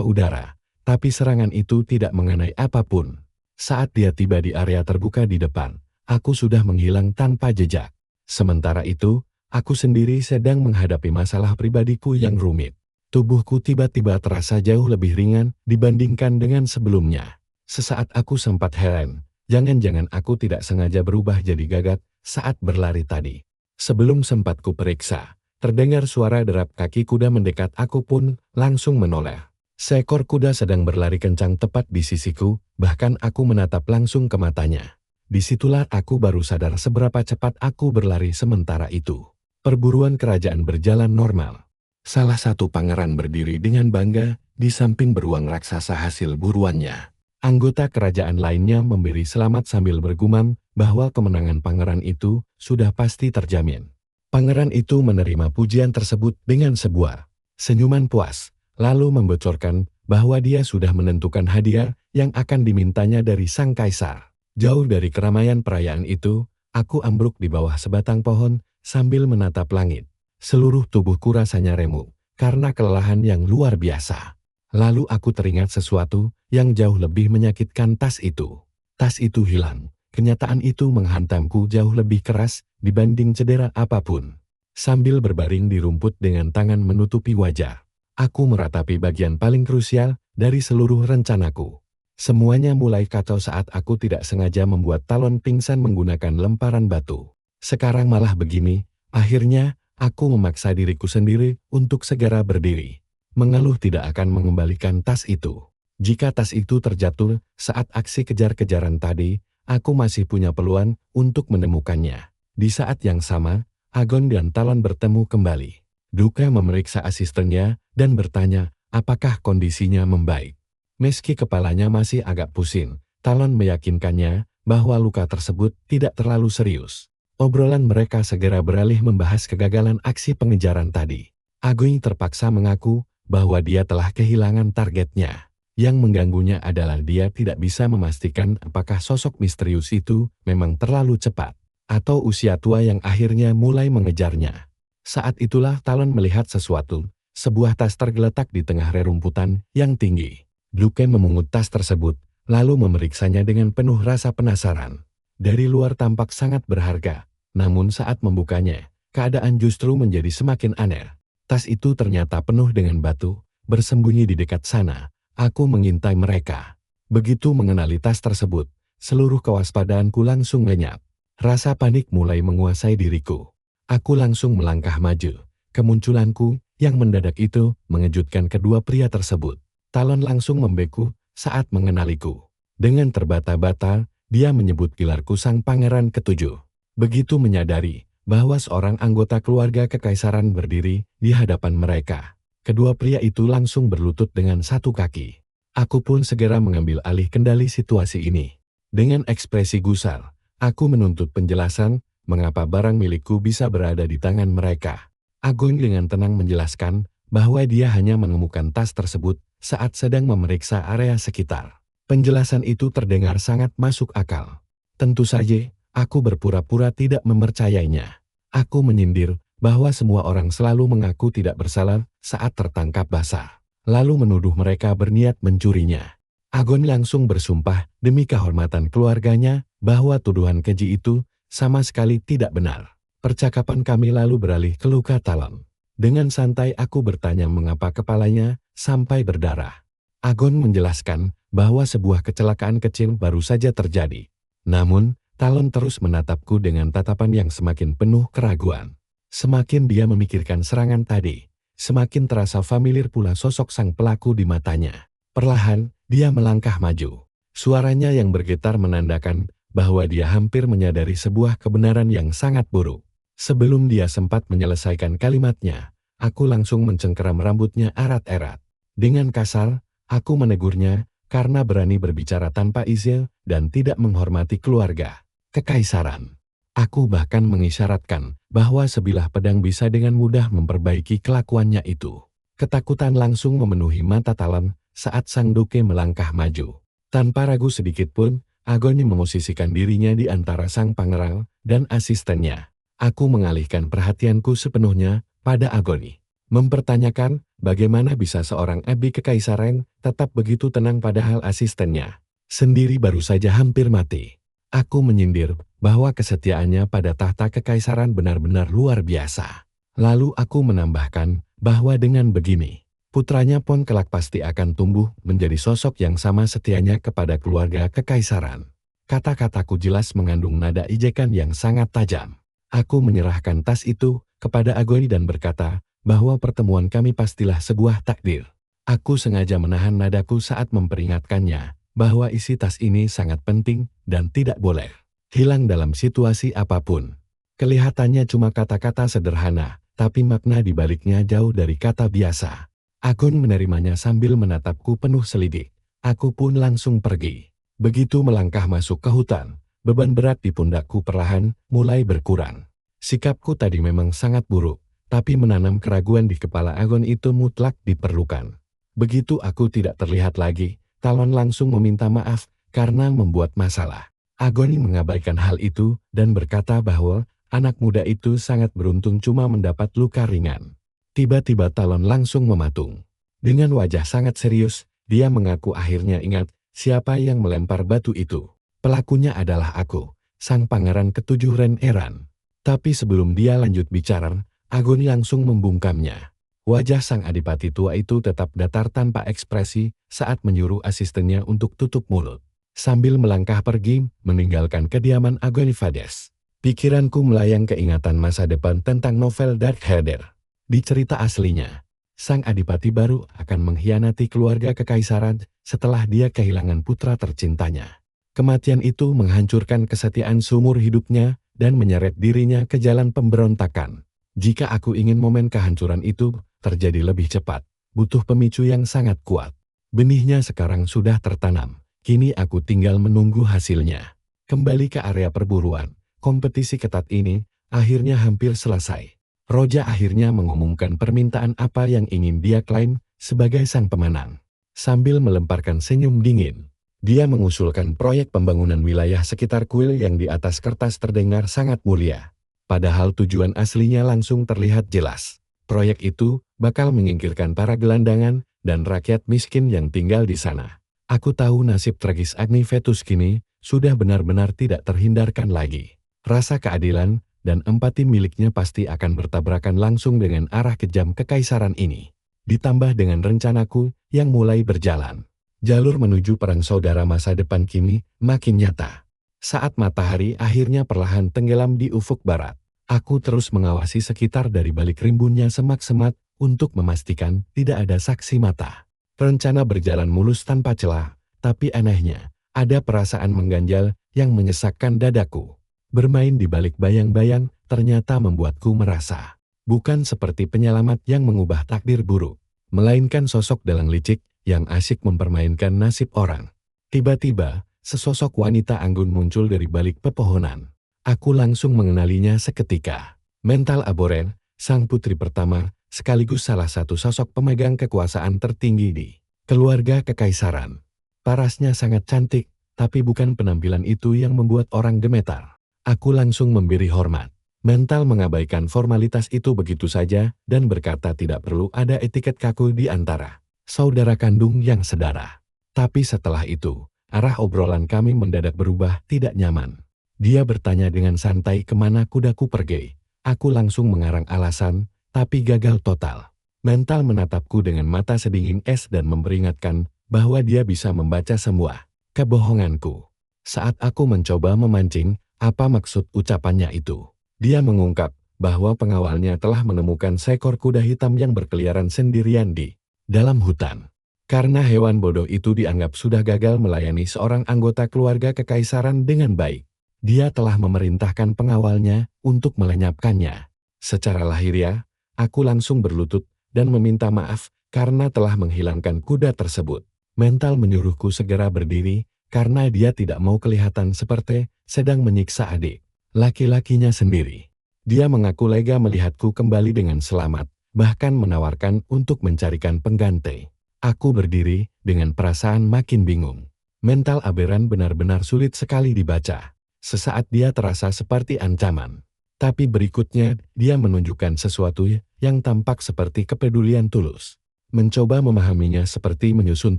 udara, tapi serangan itu tidak mengenai apapun. Saat dia tiba di area terbuka di depan, aku sudah menghilang tanpa jejak. Sementara itu, aku sendiri sedang menghadapi masalah pribadiku yang rumit. Tubuhku tiba-tiba terasa jauh lebih ringan dibandingkan dengan sebelumnya. Sesaat aku sempat heran, jangan-jangan aku tidak sengaja berubah jadi gagak saat berlari tadi. Sebelum sempat kuperiksa, terdengar suara derap kaki kuda mendekat, aku pun langsung menoleh. Seekor kuda sedang berlari kencang tepat di sisiku, bahkan aku menatap langsung ke matanya. Disitulah aku baru sadar seberapa cepat aku berlari sementara itu. Perburuan kerajaan berjalan normal. Salah satu pangeran berdiri dengan bangga di samping beruang raksasa hasil buruannya. Anggota kerajaan lainnya memberi selamat sambil bergumam bahwa kemenangan pangeran itu sudah pasti terjamin. Pangeran itu menerima pujian tersebut dengan sebuah senyuman puas, lalu membocorkan bahwa dia sudah menentukan hadiah yang akan dimintanya dari sang kaisar. Jauh dari keramaian perayaan itu, aku ambruk di bawah sebatang pohon sambil menatap langit. Seluruh tubuhku rasanya remuk karena kelelahan yang luar biasa. Lalu aku teringat sesuatu yang jauh lebih menyakitkan. Tas itu. Tas itu hilang. Kenyataan itu menghantamku jauh lebih keras dibanding cedera apapun. Sambil berbaring di rumput dengan tangan menutupi wajah, aku meratapi bagian paling krusial dari seluruh rencanaku. Semuanya mulai kacau saat aku tidak sengaja membuat Talon pingsan menggunakan lemparan batu. Sekarang malah begini, akhirnya aku memaksa diriku sendiri untuk segera berdiri. Mengeluh tidak akan mengembalikan tas itu. Jika tas itu terjatuh saat aksi kejar-kejaran tadi, aku masih punya peluang untuk menemukannya. Di saat yang sama, Agon dan Talon bertemu kembali. Duka memeriksa asistennya dan bertanya apakah kondisinya membaik. Meski kepalanya masih agak pusing, Talon meyakinkannya bahwa luka tersebut tidak terlalu serius. Obrolan mereka segera beralih membahas kegagalan aksi pengejaran tadi. Agung terpaksa mengaku bahwa dia telah kehilangan targetnya. Yang mengganggunya adalah dia tidak bisa memastikan apakah sosok misterius itu memang terlalu cepat, atau usia tua yang akhirnya mulai mengejarnya. Saat itulah Talon melihat sesuatu, sebuah tas tergeletak di tengah rerumputan yang tinggi. Duke memungut tas tersebut, lalu memeriksanya dengan penuh rasa penasaran. Dari luar tampak sangat berharga. Namun saat membukanya, keadaan justru menjadi semakin aneh. Tas itu ternyata penuh dengan batu, bersembunyi di dekat sana. Aku mengintai mereka. Begitu mengenali tas tersebut, seluruh kewaspadaanku langsung lenyap. Rasa panik mulai menguasai diriku. Aku langsung melangkah maju. Kemunculanku yang mendadak itu mengejutkan kedua pria tersebut. Talon langsung membeku saat mengenaliku. Dengan terbata-bata, dia menyebut gelarku sang pangeran ketujuh. Begitu menyadari bahwa seorang anggota keluarga kekaisaran berdiri di hadapan mereka, kedua pria itu langsung berlutut dengan satu kaki. Aku pun segera mengambil alih kendali situasi ini. Dengan ekspresi gusar, aku menuntut penjelasan mengapa barang milikku bisa berada di tangan mereka. Agung dengan tenang menjelaskan bahwa dia hanya menemukan tas tersebut saat sedang memeriksa area sekitar. Penjelasan itu terdengar sangat masuk akal. Tentu saja, aku berpura-pura tidak mempercayainya. Aku menyindir bahwa semua orang selalu mengaku tidak bersalah saat tertangkap basah, lalu menuduh mereka berniat mencurinya. Agon langsung bersumpah demi kehormatan keluarganya bahwa tuduhan keji itu sama sekali tidak benar. Percakapan kami lalu beralih ke luka Talon. Dengan santai aku bertanya mengapa kepalanya sampai berdarah. Agon menjelaskan bahwa sebuah kecelakaan kecil baru saja terjadi. Namun, Talon terus menatapku dengan tatapan yang semakin penuh keraguan. Semakin dia memikirkan serangan tadi, semakin terasa familiar pula sosok sang pelaku di matanya. Perlahan, dia melangkah maju. Suaranya yang bergetar menandakan bahwa dia hampir menyadari sebuah kebenaran yang sangat buruk. Sebelum dia sempat menyelesaikan kalimatnya, aku langsung mencengkeram rambutnya erat-erat. Dengan kasar, aku menegurnya karena berani berbicara tanpa izin dan tidak menghormati keluarga kekaisaran. Aku bahkan mengisyaratkan bahwa sebilah pedang bisa dengan mudah memperbaiki kelakuannya itu. Ketakutan langsung memenuhi mata Talon saat sang duke melangkah maju. Tanpa ragu sedikit pun, Agoni memosisikan dirinya di antara sang pangeran dan asistennya. Aku mengalihkan perhatianku sepenuhnya pada Agoni. Mempertanyakan bagaimana bisa seorang abdi kekaisaran tetap begitu tenang padahal asistennya sendiri baru saja hampir mati. Aku menyindir bahwa kesetiaannya pada tahta kekaisaran benar-benar luar biasa. Lalu aku menambahkan bahwa dengan begini, putranya pun kelak pasti akan tumbuh menjadi sosok yang sama setianya kepada keluarga kekaisaran. Kata-kataku jelas mengandung nada ejekan yang sangat tajam. Aku menyerahkan tas itu kepada Agoni dan berkata bahwa pertemuan kami pastilah sebuah takdir. Aku sengaja menahan nadaku saat memperingatkannya bahwa isi tas ini sangat penting dan tidak boleh hilang dalam situasi apapun. Kelihatannya cuma kata-kata sederhana, tapi makna di baliknya jauh dari kata biasa. Agon menerimanya sambil menatapku penuh selidik. Aku pun langsung pergi. Begitu melangkah masuk ke hutan, beban berat di pundakku perlahan mulai berkurang. Sikapku tadi memang sangat buruk, tapi menanam keraguan di kepala Agon itu mutlak diperlukan. Begitu aku tidak terlihat lagi, Talon langsung meminta maaf karena membuat masalah. Agoni mengabaikan hal itu dan berkata bahwa anak muda itu sangat beruntung cuma mendapat luka ringan. Tiba-tiba Talon langsung mematung. Dengan wajah sangat serius, dia mengaku akhirnya ingat siapa yang melempar batu itu. Pelakunya adalah aku, sang pangeran ketujuh Ren Eran. Tapi sebelum dia lanjut bicara, Agoni langsung membungkamnya. Wajah sang adipati tua itu tetap datar tanpa ekspresi saat menyuruh asistennya untuk tutup mulut. Sambil melangkah pergi, meninggalkan kediaman Agoni Fades. Pikiranku melayang keingatan masa depan tentang novel Dark Heather. Di cerita aslinya, sang adipati baru akan mengkhianati keluarga kekaisaran setelah dia kehilangan putra tercintanya. Kematian itu menghancurkan kesetiaan seumur hidupnya dan menyeret dirinya ke jalan pemberontakan. Jika aku ingin momen kehancuran itu terjadi lebih cepat, butuh pemicu yang sangat kuat. Benihnya sekarang sudah tertanam, kini aku tinggal menunggu hasilnya. Kembali ke area perburuan, kompetisi ketat ini akhirnya hampir selesai. Roja akhirnya mengumumkan permintaan apa yang ingin dia klaim sebagai sang pemenang. Sambil melemparkan senyum dingin, dia mengusulkan proyek pembangunan wilayah sekitar kuil yang di atas kertas terdengar sangat mulia. Padahal tujuan aslinya langsung terlihat jelas. Proyek itu bakal menyingkirkan para gelandangan dan rakyat miskin yang tinggal di sana. Aku tahu nasib tragis Agni Vetus kini sudah benar-benar tidak terhindarkan lagi. Rasa keadilan dan empati miliknya pasti akan bertabrakan langsung dengan arah kejam kekaisaran ini. Ditambah dengan rencanaku yang mulai berjalan. Jalur menuju perang saudara masa depan kini makin nyata. Saat matahari akhirnya perlahan tenggelam di ufuk barat, aku terus mengawasi sekitar dari balik rimbunnya semak-semak untuk memastikan tidak ada saksi mata. Rencana berjalan mulus tanpa celah, tapi anehnya, ada perasaan mengganjal yang menyesakkan dadaku. Bermain di balik bayang-bayang ternyata membuatku merasa bukan seperti penyelamat yang mengubah takdir buruk, melainkan sosok dalang licik yang asyik mempermainkan nasib orang. Tiba-tiba, sesosok wanita anggun muncul dari balik pepohonan. Aku langsung mengenalinya seketika. Mental Aboren, sang putri pertama, sekaligus salah satu sosok pemegang kekuasaan tertinggi di keluarga kekaisaran. Parasnya sangat cantik, tapi bukan penampilan itu yang membuat orang gemetar. Aku langsung memberi hormat. Mental mengabaikan formalitas itu begitu saja dan berkata tidak perlu ada etiket kaku di antara saudara kandung yang sedara. Tapi setelah itu, arah obrolan kami mendadak berubah tidak nyaman. Dia bertanya dengan santai kemana kudaku pergi. Aku langsung mengarang alasan, tapi gagal total. Mental menatapku dengan mata sedingin es dan memperingatkan bahwa dia bisa membaca semua kebohonganku. Saat aku mencoba memancing, apa maksud ucapannya itu? Dia mengungkap bahwa pengawalnya telah menemukan seekor kuda hitam yang berkeliaran sendirian di dalam hutan. Karena hewan bodoh itu dianggap sudah gagal melayani seorang anggota keluarga kekaisaran dengan baik, dia telah memerintahkan pengawalnya untuk melenyapkannya. Secara lahiriah, aku langsung berlutut dan meminta maaf karena telah menghilangkan kuda tersebut. Mental menyuruhku segera berdiri karena dia tidak mau kelihatan seperti sedang menyiksa adik laki-lakinya sendiri. Dia mengaku lega melihatku kembali dengan selamat, bahkan menawarkan untuk mencarikan pengganti. Aku berdiri dengan perasaan makin bingung. Mental Aberan benar-benar sulit sekali dibaca. Sesaat dia terasa seperti ancaman. Tapi berikutnya, dia menunjukkan sesuatu yang tampak seperti kepedulian tulus. Mencoba memahaminya seperti menyusun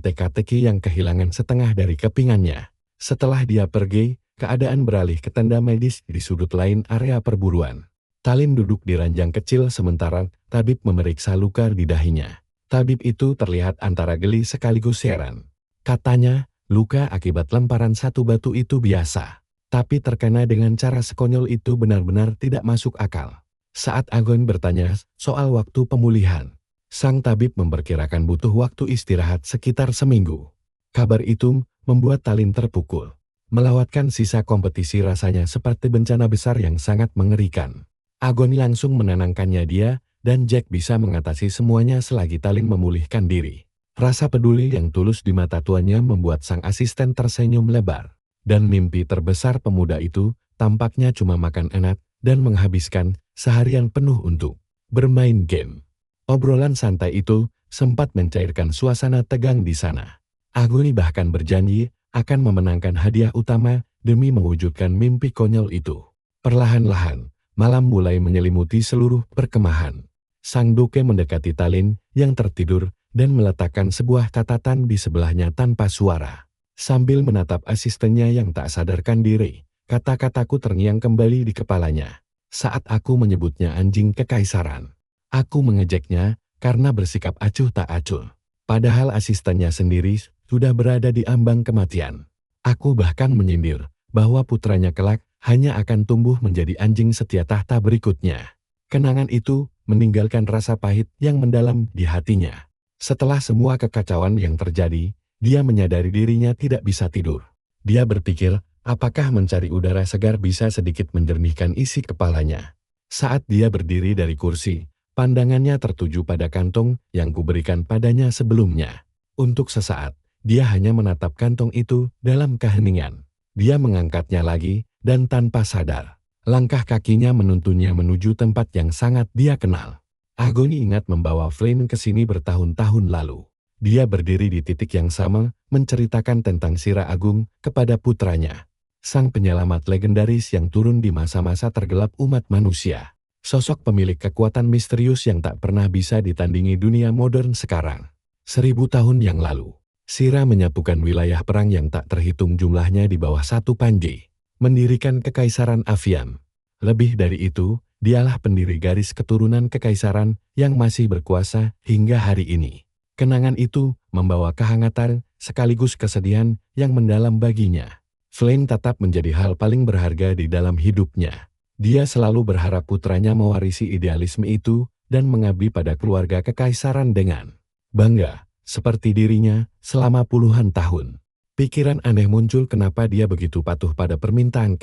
teka-teki yang kehilangan setengah dari kepingannya. Setelah dia pergi, keadaan beralih ke tenda medis di sudut lain area perburuan. Talin duduk di ranjang kecil sementara tabib memeriksa luka di dahinya. Tabib itu terlihat antara geli sekaligus heran. Katanya, luka akibat lemparan satu batu itu biasa. Tapi terkena dengan cara sekonyol itu benar-benar tidak masuk akal. Saat Agon bertanya soal waktu pemulihan, sang tabib memperkirakan butuh waktu istirahat sekitar seminggu. Kabar itu membuat Talin terpukul. Melewatkan sisa kompetisi rasanya seperti bencana besar yang sangat mengerikan. Agon langsung menenangkannya dia, dan Jack bisa mengatasi semuanya selagi Talin memulihkan diri. Rasa peduli yang tulus di mata tuannya membuat sang asisten tersenyum lebar. Dan mimpi terbesar pemuda itu tampaknya cuma makan enak dan menghabiskan seharian penuh untuk bermain game. Obrolan santai itu sempat mencairkan suasana tegang di sana. Agoni bahkan berjanji akan memenangkan hadiah utama demi mewujudkan mimpi konyol itu. Perlahan-lahan, malam mulai menyelimuti seluruh perkemahan. Sang duke mendekati Talin yang tertidur dan meletakkan sebuah catatan di sebelahnya tanpa suara. Sambil menatap asistennya yang tak sadarkan diri, kata-kataku terngiang kembali di kepalanya. Saat aku menyebutnya anjing kekaisaran, aku mengejeknya karena bersikap acuh tak acuh. Padahal asistennya sendiri sudah berada di ambang kematian. Aku bahkan menyindir bahwa putranya kelak hanya akan tumbuh menjadi anjing setia tahta berikutnya. Kenangan itu meninggalkan rasa pahit yang mendalam di hatinya. Setelah semua kekacauan yang terjadi, dia menyadari dirinya tidak bisa tidur. Dia berpikir, apakah mencari udara segar bisa sedikit menjernihkan isi kepalanya. Saat dia berdiri dari kursi, pandangannya tertuju pada kantong yang kuberikan padanya sebelumnya. Untuk sesaat, dia hanya menatap kantong itu dalam keheningan. Dia mengangkatnya lagi, dan tanpa sadar, langkah kakinya menuntunnya menuju tempat yang sangat dia kenal. Agoni ingat membawa Flynn ke sini bertahun-tahun lalu. Dia berdiri di titik yang sama, menceritakan tentang Sira Agung kepada putranya. Sang penyelamat legendaris yang turun di masa-masa tergelap umat manusia. Sosok pemilik kekuatan misterius yang tak pernah bisa ditandingi dunia modern sekarang. 1000 tahun yang lalu, Sira menyapukan wilayah perang yang tak terhitung jumlahnya di bawah satu panji. Mendirikan Kekaisaran Avian. Lebih dari itu, dialah pendiri garis keturunan kekaisaran yang masih berkuasa hingga hari ini. Kenangan itu membawa kehangatan sekaligus kesedihan yang mendalam baginya. Flynn tetap menjadi hal paling berharga di dalam hidupnya. Dia selalu berharap putranya mewarisi idealisme itu dan mengabdi pada keluarga kekaisaran dengan bangga, seperti dirinya selama puluhan tahun. Pikiran aneh muncul kenapa dia begitu patuh pada permintaan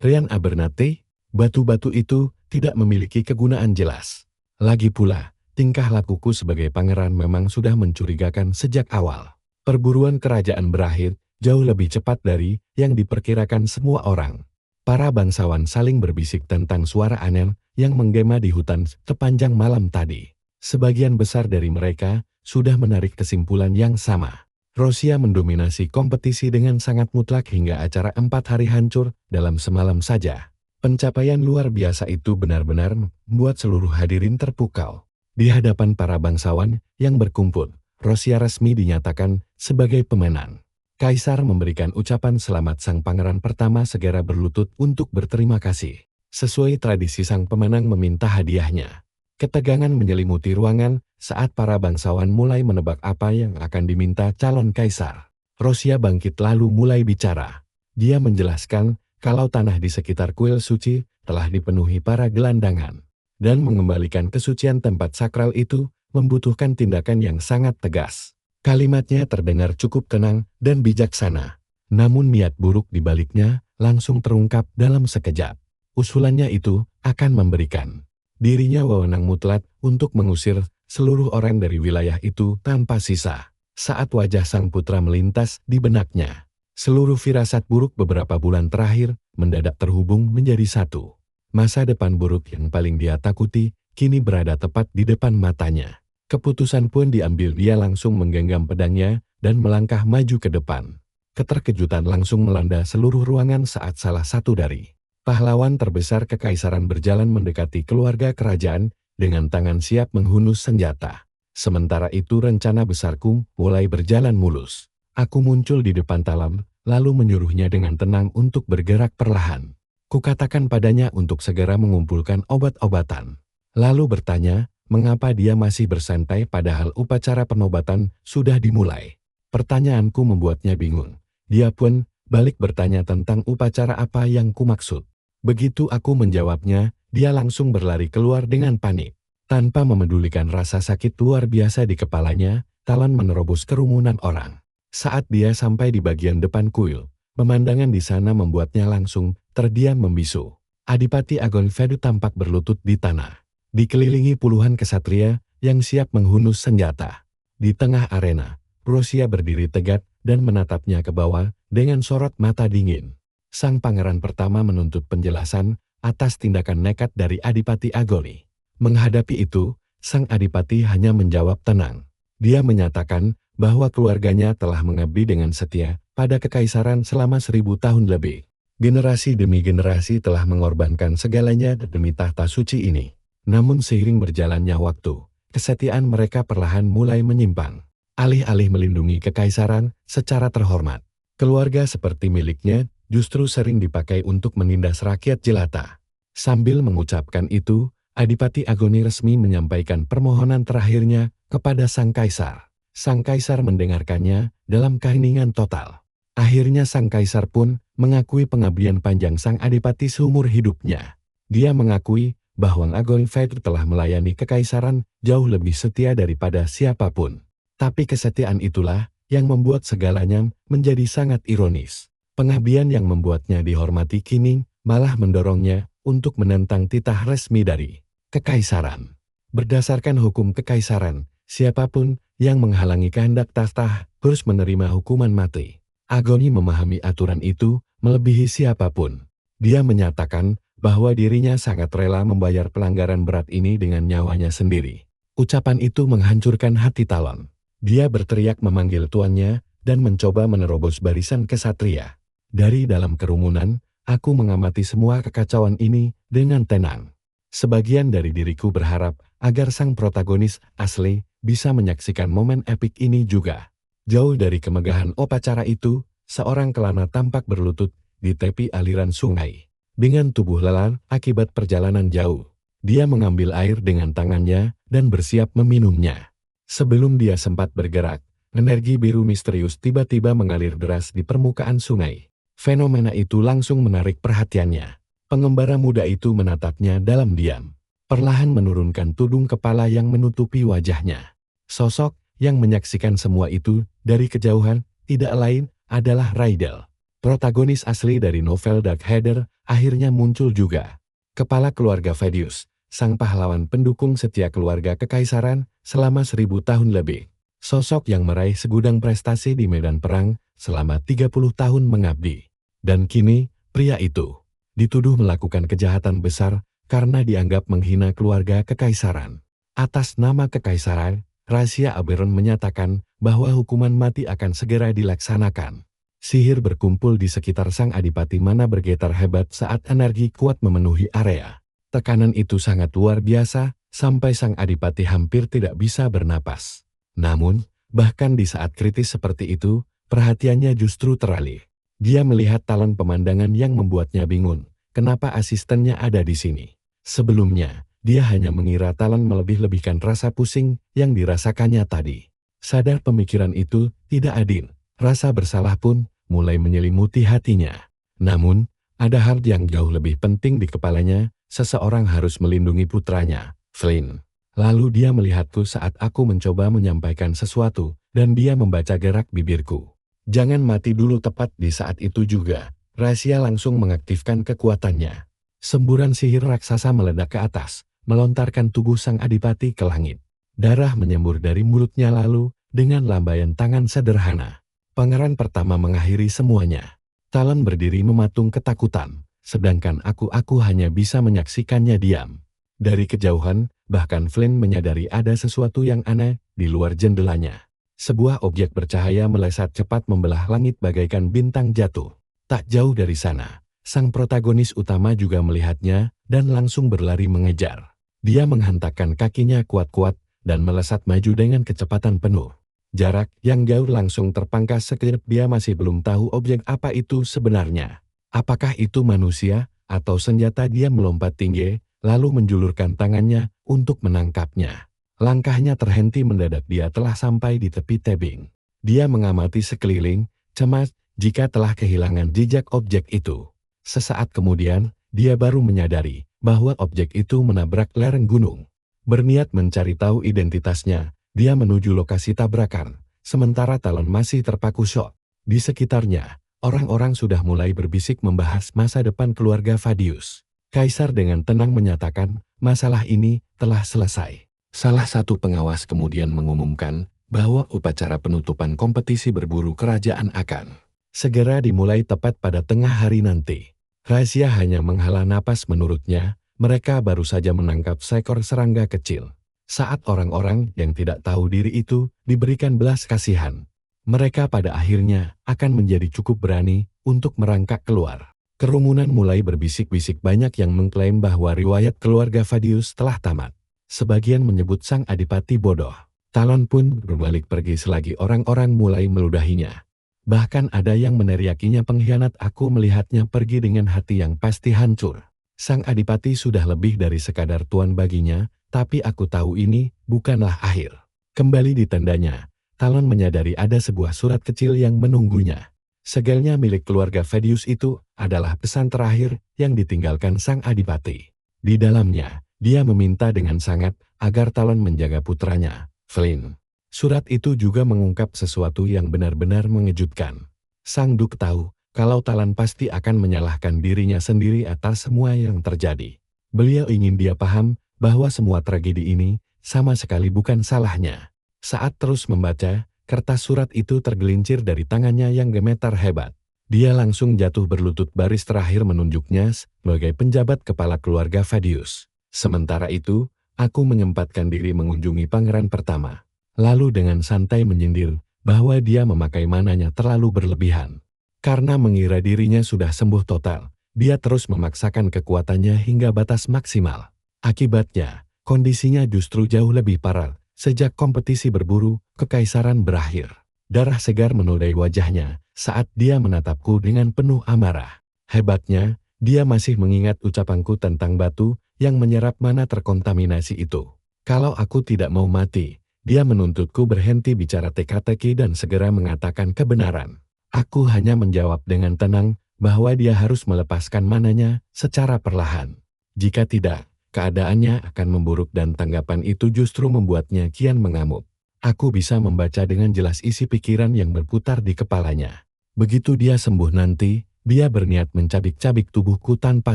Ryan Abernathy. Batu-batu itu tidak memiliki kegunaan jelas. Lagi pula, tingkah lakuku sebagai pangeran memang sudah mencurigakan sejak awal. Perburuan kerajaan berakhir jauh lebih cepat dari yang diperkirakan semua orang. Para bangsawan saling berbisik tentang suara aneh yang menggema di hutan sepanjang malam tadi. Sebagian besar dari mereka sudah menarik kesimpulan yang sama. Rusia mendominasi kompetisi dengan sangat mutlak hingga acara 4 hari hancur dalam semalam saja. Pencapaian luar biasa itu benar-benar membuat seluruh hadirin terpukau. Di hadapan para bangsawan yang berkumpul, Rusia resmi dinyatakan sebagai pemenang. Kaisar memberikan ucapan selamat sang pangeran pertama segera berlutut untuk berterima kasih. Sesuai tradisi sang pemenang meminta hadiahnya. Ketegangan menyelimuti ruangan saat para bangsawan mulai menebak apa yang akan diminta calon kaisar. Rusia bangkit lalu mulai bicara. Dia menjelaskan kalau tanah di sekitar kuil suci telah dipenuhi para gelandangan. Dan mengembalikan kesucian tempat sakral itu membutuhkan tindakan yang sangat tegas. Kalimatnya terdengar cukup tenang dan bijaksana. Namun niat buruk di baliknya langsung terungkap dalam sekejap. Usulannya itu akan memberikan dirinya wewenang mutlak untuk mengusir seluruh orang dari wilayah itu tanpa sisa. Saat wajah sang putra melintas di benaknya, seluruh firasat buruk beberapa bulan terakhir mendadak terhubung menjadi satu. Masa depan buruk yang paling dia takuti kini berada tepat di depan matanya. Keputusan pun diambil, dia langsung menggenggam pedangnya dan melangkah maju ke depan. Keterkejutan langsung melanda seluruh ruangan saat salah satu dari pahlawan terbesar kekaisaran berjalan mendekati keluarga kerajaan dengan tangan siap menghunus senjata. Sementara itu rencana besarku mulai berjalan mulus. Aku muncul di depan Talon, lalu menyuruhnya dengan tenang untuk bergerak perlahan. Kukatakan padanya untuk segera mengumpulkan obat-obatan. Lalu bertanya, mengapa dia masih bersantai padahal upacara penobatan sudah dimulai. Pertanyaanku membuatnya bingung. Dia pun balik bertanya tentang upacara apa yang kumaksud. Begitu aku menjawabnya, dia langsung berlari keluar dengan panik. Tanpa memedulikan rasa sakit luar biasa di kepalanya, Talon menerobos kerumunan orang. Saat dia sampai di bagian depan kuil, pemandangan di sana membuatnya langsung terdiam membisu. Adipati Agon Fedu tampak berlutut di tanah, dikelilingi puluhan kesatria yang siap menghunus senjata. Di tengah arena, Rusia berdiri tegak dan menatapnya ke bawah dengan sorot mata dingin. Sang pangeran pertama menuntut penjelasan atas tindakan nekat dari Adipati Agoni. Menghadapi itu, sang adipati hanya menjawab tenang. Dia menyatakan bahwa keluarganya telah mengabdi dengan setia pada kekaisaran selama 1000 tahun lebih. Generasi demi generasi telah mengorbankan segalanya demi tahta suci ini. Namun seiring berjalannya waktu, kesetiaan mereka perlahan mulai menyimpang. Alih-alih melindungi kekaisaran secara terhormat, keluarga seperti miliknya justru sering dipakai untuk menindas rakyat jelata. Sambil mengucapkan itu, Adipati Agoni resmi menyampaikan permohonan terakhirnya kepada sang kaisar. Sang kaisar mendengarkannya dalam keheningan total. Akhirnya sang kaisar pun mengakui pengabdian panjang sang adipati seumur hidupnya. Dia mengakui bahwa Agon Fedu telah melayani kekaisaran jauh lebih setia daripada siapapun. Tapi kesetiaan itulah yang membuat segalanya menjadi sangat ironis. Pengabdian yang membuatnya dihormati kini malah mendorongnya untuk menentang titah resmi dari kekaisaran. Berdasarkan hukum kekaisaran, siapapun yang menghalangi kehendak tahta harus menerima hukuman mati. Agoni memahami aturan itu melebihi siapapun. Dia menyatakan bahwa dirinya sangat rela membayar pelanggaran berat ini dengan nyawanya sendiri. Ucapan itu menghancurkan hati Talon. Dia berteriak memanggil tuannya dan mencoba menerobos barisan kesatria. Dari dalam kerumunan, aku mengamati semua kekacauan ini dengan tenang. Sebagian dari diriku berharap agar sang protagonis asli bisa menyaksikan momen epik ini juga. Jauh dari kemegahan upacara itu, seorang kelana tampak berlutut di tepi aliran sungai. Dengan tubuh lelah akibat perjalanan jauh, dia mengambil air dengan tangannya dan bersiap meminumnya. Sebelum dia sempat bergerak, energi biru misterius tiba-tiba mengalir deras di permukaan sungai. Fenomena itu langsung menarik perhatiannya. Pengembara muda itu menatapnya dalam diam. Perlahan menurunkan tudung kepala yang menutupi wajahnya. Sosok yang menyaksikan semua itu dari kejauhan tidak lain adalah Raidel. Protagonis asli dari novel Dark Heather akhirnya muncul juga. Kepala keluarga Fedius, sang pahlawan pendukung setia keluarga kekaisaran selama 1000 tahun lebih. Sosok yang meraih segudang prestasi di medan perang selama 30 tahun mengabdi. Dan kini, pria itu dituduh melakukan kejahatan besar karena dianggap menghina keluarga kekaisaran. Atas nama kekaisaran, Rahasia Aberon menyatakan bahwa hukuman mati akan segera dilaksanakan. Sihir berkumpul di sekitar sang adipati mana bergetar hebat saat energi kuat memenuhi area. Tekanan itu sangat luar biasa, sampai sang adipati hampir tidak bisa bernapas. Namun, bahkan di saat kritis seperti itu, perhatiannya justru teralih. Dia melihat Talon pemandangan yang membuatnya bingung. Kenapa asistennya ada di sini? Sebelumnya, dia hanya mengira Talon melebih-lebihkan rasa pusing yang dirasakannya tadi. Sadar pemikiran itu tidak adil. Rasa bersalah pun mulai menyelimuti hatinya. Namun, ada hal yang jauh lebih penting di kepalanya. Seseorang harus melindungi putranya, Flynn. Lalu dia melihatku saat aku mencoba menyampaikan sesuatu, dan dia membaca gerak bibirku. Jangan mati dulu. Tepat di saat itu juga, Rahasia langsung mengaktifkan kekuatannya. Semburan sihir raksasa meledak ke atas, melontarkan tubuh sang adipati ke langit. Darah menyembur dari mulutnya lalu, dengan lambaian tangan sederhana. Pangeran pertama mengakhiri semuanya. Talon berdiri mematung ketakutan. Sedangkan aku hanya bisa menyaksikannya diam. Dari kejauhan, bahkan Flynn menyadari ada sesuatu yang aneh di luar jendelanya. Sebuah objek bercahaya melesat cepat membelah langit bagaikan bintang jatuh. Tak jauh dari sana, sang protagonis utama juga melihatnya dan langsung berlari mengejar. Dia menghentakkan kakinya kuat-kuat dan melesat maju dengan kecepatan penuh. Jarak yang jauh langsung terpangkas sekejap. Dia masih belum tahu objek apa itu sebenarnya. Apakah itu manusia atau senjata? Dia melompat tinggi, lalu menjulurkan tangannya untuk menangkapnya. Langkahnya terhenti mendadak. Dia telah sampai di tepi tebing. Dia mengamati sekeliling, cemas jika telah kehilangan jejak objek itu. Sesaat kemudian, dia baru menyadari bahwa objek itu menabrak lereng gunung. Berniat mencari tahu identitasnya, dia menuju lokasi tabrakan, sementara Talon masih terpaku syok. Di sekitarnya, orang-orang sudah mulai berbisik membahas masa depan keluarga Fadius. Kaisar dengan tenang menyatakan, masalah ini telah selesai. Salah satu pengawas kemudian mengumumkan bahwa upacara penutupan kompetisi berburu kerajaan akan segera dimulai tepat pada tengah hari nanti. Rahasia hanya menghela napas menurutnya, mereka baru saja menangkap seekor serangga kecil. Saat orang-orang yang tidak tahu diri itu diberikan belas kasihan, mereka pada akhirnya akan menjadi cukup berani untuk merangkak keluar. Kerumunan mulai berbisik-bisik, banyak yang mengklaim bahwa riwayat keluarga Fadius telah tamat. Sebagian menyebut sang adipati bodoh. Talon pun berbalik pergi selagi orang-orang mulai meludahinya. Bahkan ada yang meneriakinya pengkhianat. Aku melihatnya pergi dengan hati yang pasti hancur. Sang adipati sudah lebih dari sekadar tuan baginya, tapi aku tahu ini bukanlah akhir. Kembali di tendanya, Talon menyadari ada sebuah surat kecil yang menunggunya. Segelnya milik keluarga Fadius itu adalah pesan terakhir yang ditinggalkan sang adipati. Di dalamnya, dia meminta dengan sangat agar Talon menjaga putranya, Flynn. Surat itu juga mengungkap sesuatu yang benar-benar mengejutkan. Sang Duk tahu kalau Talon pasti akan menyalahkan dirinya sendiri atas semua yang terjadi. Beliau ingin dia paham bahwa semua tragedi ini sama sekali bukan salahnya. Saat terus membaca, kertas surat itu tergelincir dari tangannya yang gemetar hebat. Dia langsung jatuh berlutut, baris terakhir menunjuknya sebagai penjabat kepala keluarga Fadius. Sementara itu, aku menyempatkan diri mengunjungi pangeran pertama. Lalu dengan santai menyindir bahwa dia memakai mananya terlalu berlebihan. Karena mengira dirinya sudah sembuh total, dia terus memaksakan kekuatannya hingga batas maksimal. Akibatnya, kondisinya justru jauh lebih parah sejak kompetisi berburu kekaisaran berakhir. Darah segar menodai wajahnya saat dia menatapku dengan penuh amarah. Hebatnya, dia masih mengingat ucapanku tentang batu yang menyerap mana terkontaminasi itu. Kalau aku tidak mau mati, dia menuntutku berhenti bicara teka-teki dan segera mengatakan kebenaran. Aku hanya menjawab dengan tenang bahwa dia harus melepaskan mananya secara perlahan. Jika tidak, keadaannya akan memburuk dan tanggapan itu justru membuatnya kian mengamuk. Aku bisa membaca dengan jelas isi pikiran yang berputar di kepalanya. Begitu dia sembuh nanti, dia berniat mencabik-cabik tubuhku tanpa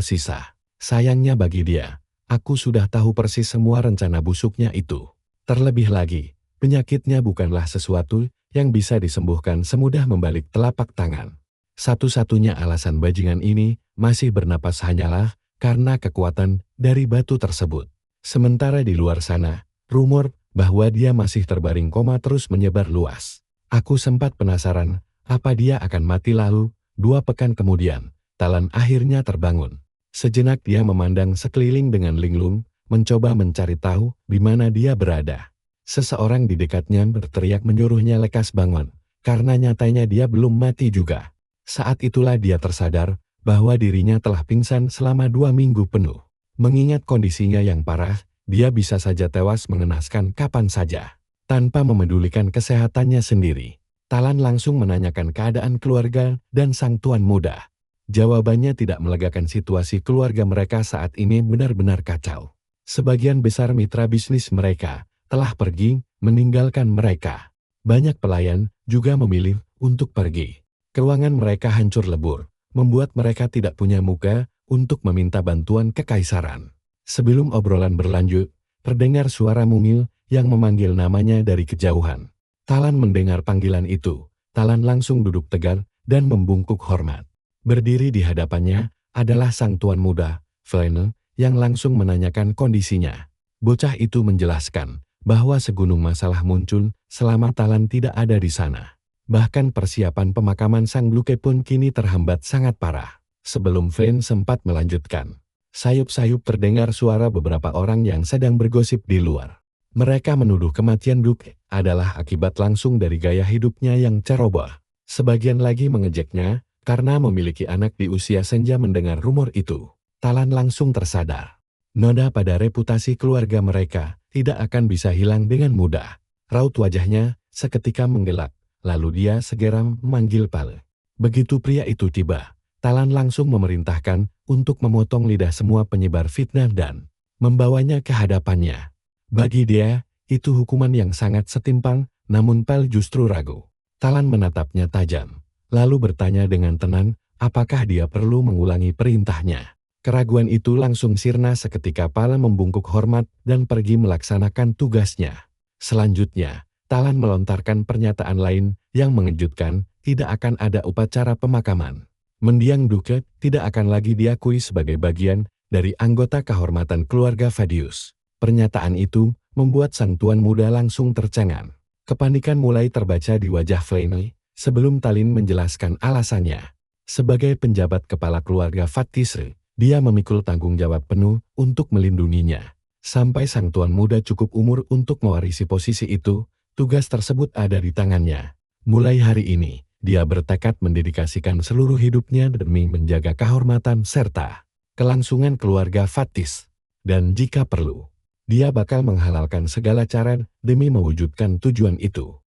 sisa. Sayangnya bagi dia, aku sudah tahu persis semua rencana busuknya itu. Terlebih lagi, penyakitnya bukanlah sesuatu yang bisa disembuhkan semudah membalik telapak tangan. Satu-satunya alasan bajingan ini masih bernapas hanyalah karena kekuatan dari batu tersebut. Sementara di luar sana, rumor bahwa dia masih terbaring koma terus menyebar luas. Aku sempat penasaran apa dia akan mati lalu. 2 pekan kemudian, Talon akhirnya terbangun. Sejenak dia memandang sekeliling dengan linglung, mencoba mencari tahu di mana dia berada. Seseorang di dekatnya berteriak menyuruhnya lekas bangun, karena nyatanya dia belum mati juga. Saat itulah dia tersadar bahwa dirinya telah pingsan selama 2 minggu penuh. Mengingat kondisinya yang parah, dia bisa saja tewas mengenaskan kapan saja. Tanpa memedulikan kesehatannya sendiri, Talon langsung menanyakan keadaan keluarga dan sang tuan muda. Jawabannya tidak melegakan situasi keluarga mereka saat ini benar-benar kacau. Sebagian besar mitra bisnis mereka telah pergi, meninggalkan mereka. Banyak pelayan juga memilih untuk pergi. Keuangan mereka hancur lebur, membuat mereka tidak punya muka untuk meminta bantuan kekaisaran. Sebelum obrolan berlanjut, terdengar suara mungil yang memanggil namanya dari kejauhan. Talon mendengar panggilan itu. Talon langsung duduk tegar dan membungkuk hormat. Berdiri di hadapannya adalah sang tuan muda, Flynn, yang langsung menanyakan kondisinya. Bocah itu menjelaskan bahwa segunung masalah muncul selama Talan tidak ada di sana. Bahkan persiapan pemakaman Sang Bluke pun kini terhambat sangat parah. Sebelum Flynn sempat melanjutkan, sayup-sayup terdengar suara beberapa orang yang sedang bergosip di luar. Mereka menuduh kematian Bluke adalah akibat langsung dari gaya hidupnya yang ceroboh. Sebagian lagi mengejeknya karena memiliki anak di usia senja. Mendengar rumor itu, Talan langsung tersadar. Noda pada reputasi keluarga mereka tidak akan bisa hilang dengan mudah. Raut wajahnya seketika menggelap, lalu dia segera memanggil Pale. Begitu pria itu tiba, Talan langsung memerintahkan untuk memotong lidah semua penyebar fitnah dan membawanya ke hadapannya. Bagi dia, itu hukuman yang sangat setimpal, namun Pale justru ragu. Talan menatapnya tajam, lalu bertanya dengan tenang, apakah dia perlu mengulangi perintahnya. Keraguan itu langsung sirna seketika Pale membungkuk hormat dan pergi melaksanakan tugasnya. Selanjutnya, Talan melontarkan pernyataan lain yang mengejutkan, tidak akan ada upacara pemakaman. Mendiang Duke tidak akan lagi diakui sebagai bagian dari anggota kehormatan keluarga Vadius. Pernyataan itu membuat sang tuan muda langsung tercengang. Kepanikan mulai terbaca di wajah Flynn sebelum Talin menjelaskan alasannya. Sebagai penjabat kepala keluarga Vattisre, dia memikul tanggung jawab penuh untuk melindunginya. Sampai sang tuan muda cukup umur untuk mewarisi posisi itu, tugas tersebut ada di tangannya. Mulai hari ini, dia bertekad mendedikasikan seluruh hidupnya demi menjaga kehormatan serta kelangsungan keluarga Vattis. Dan jika perlu, dia bakal menghalalkan segala cara demi mewujudkan tujuan itu.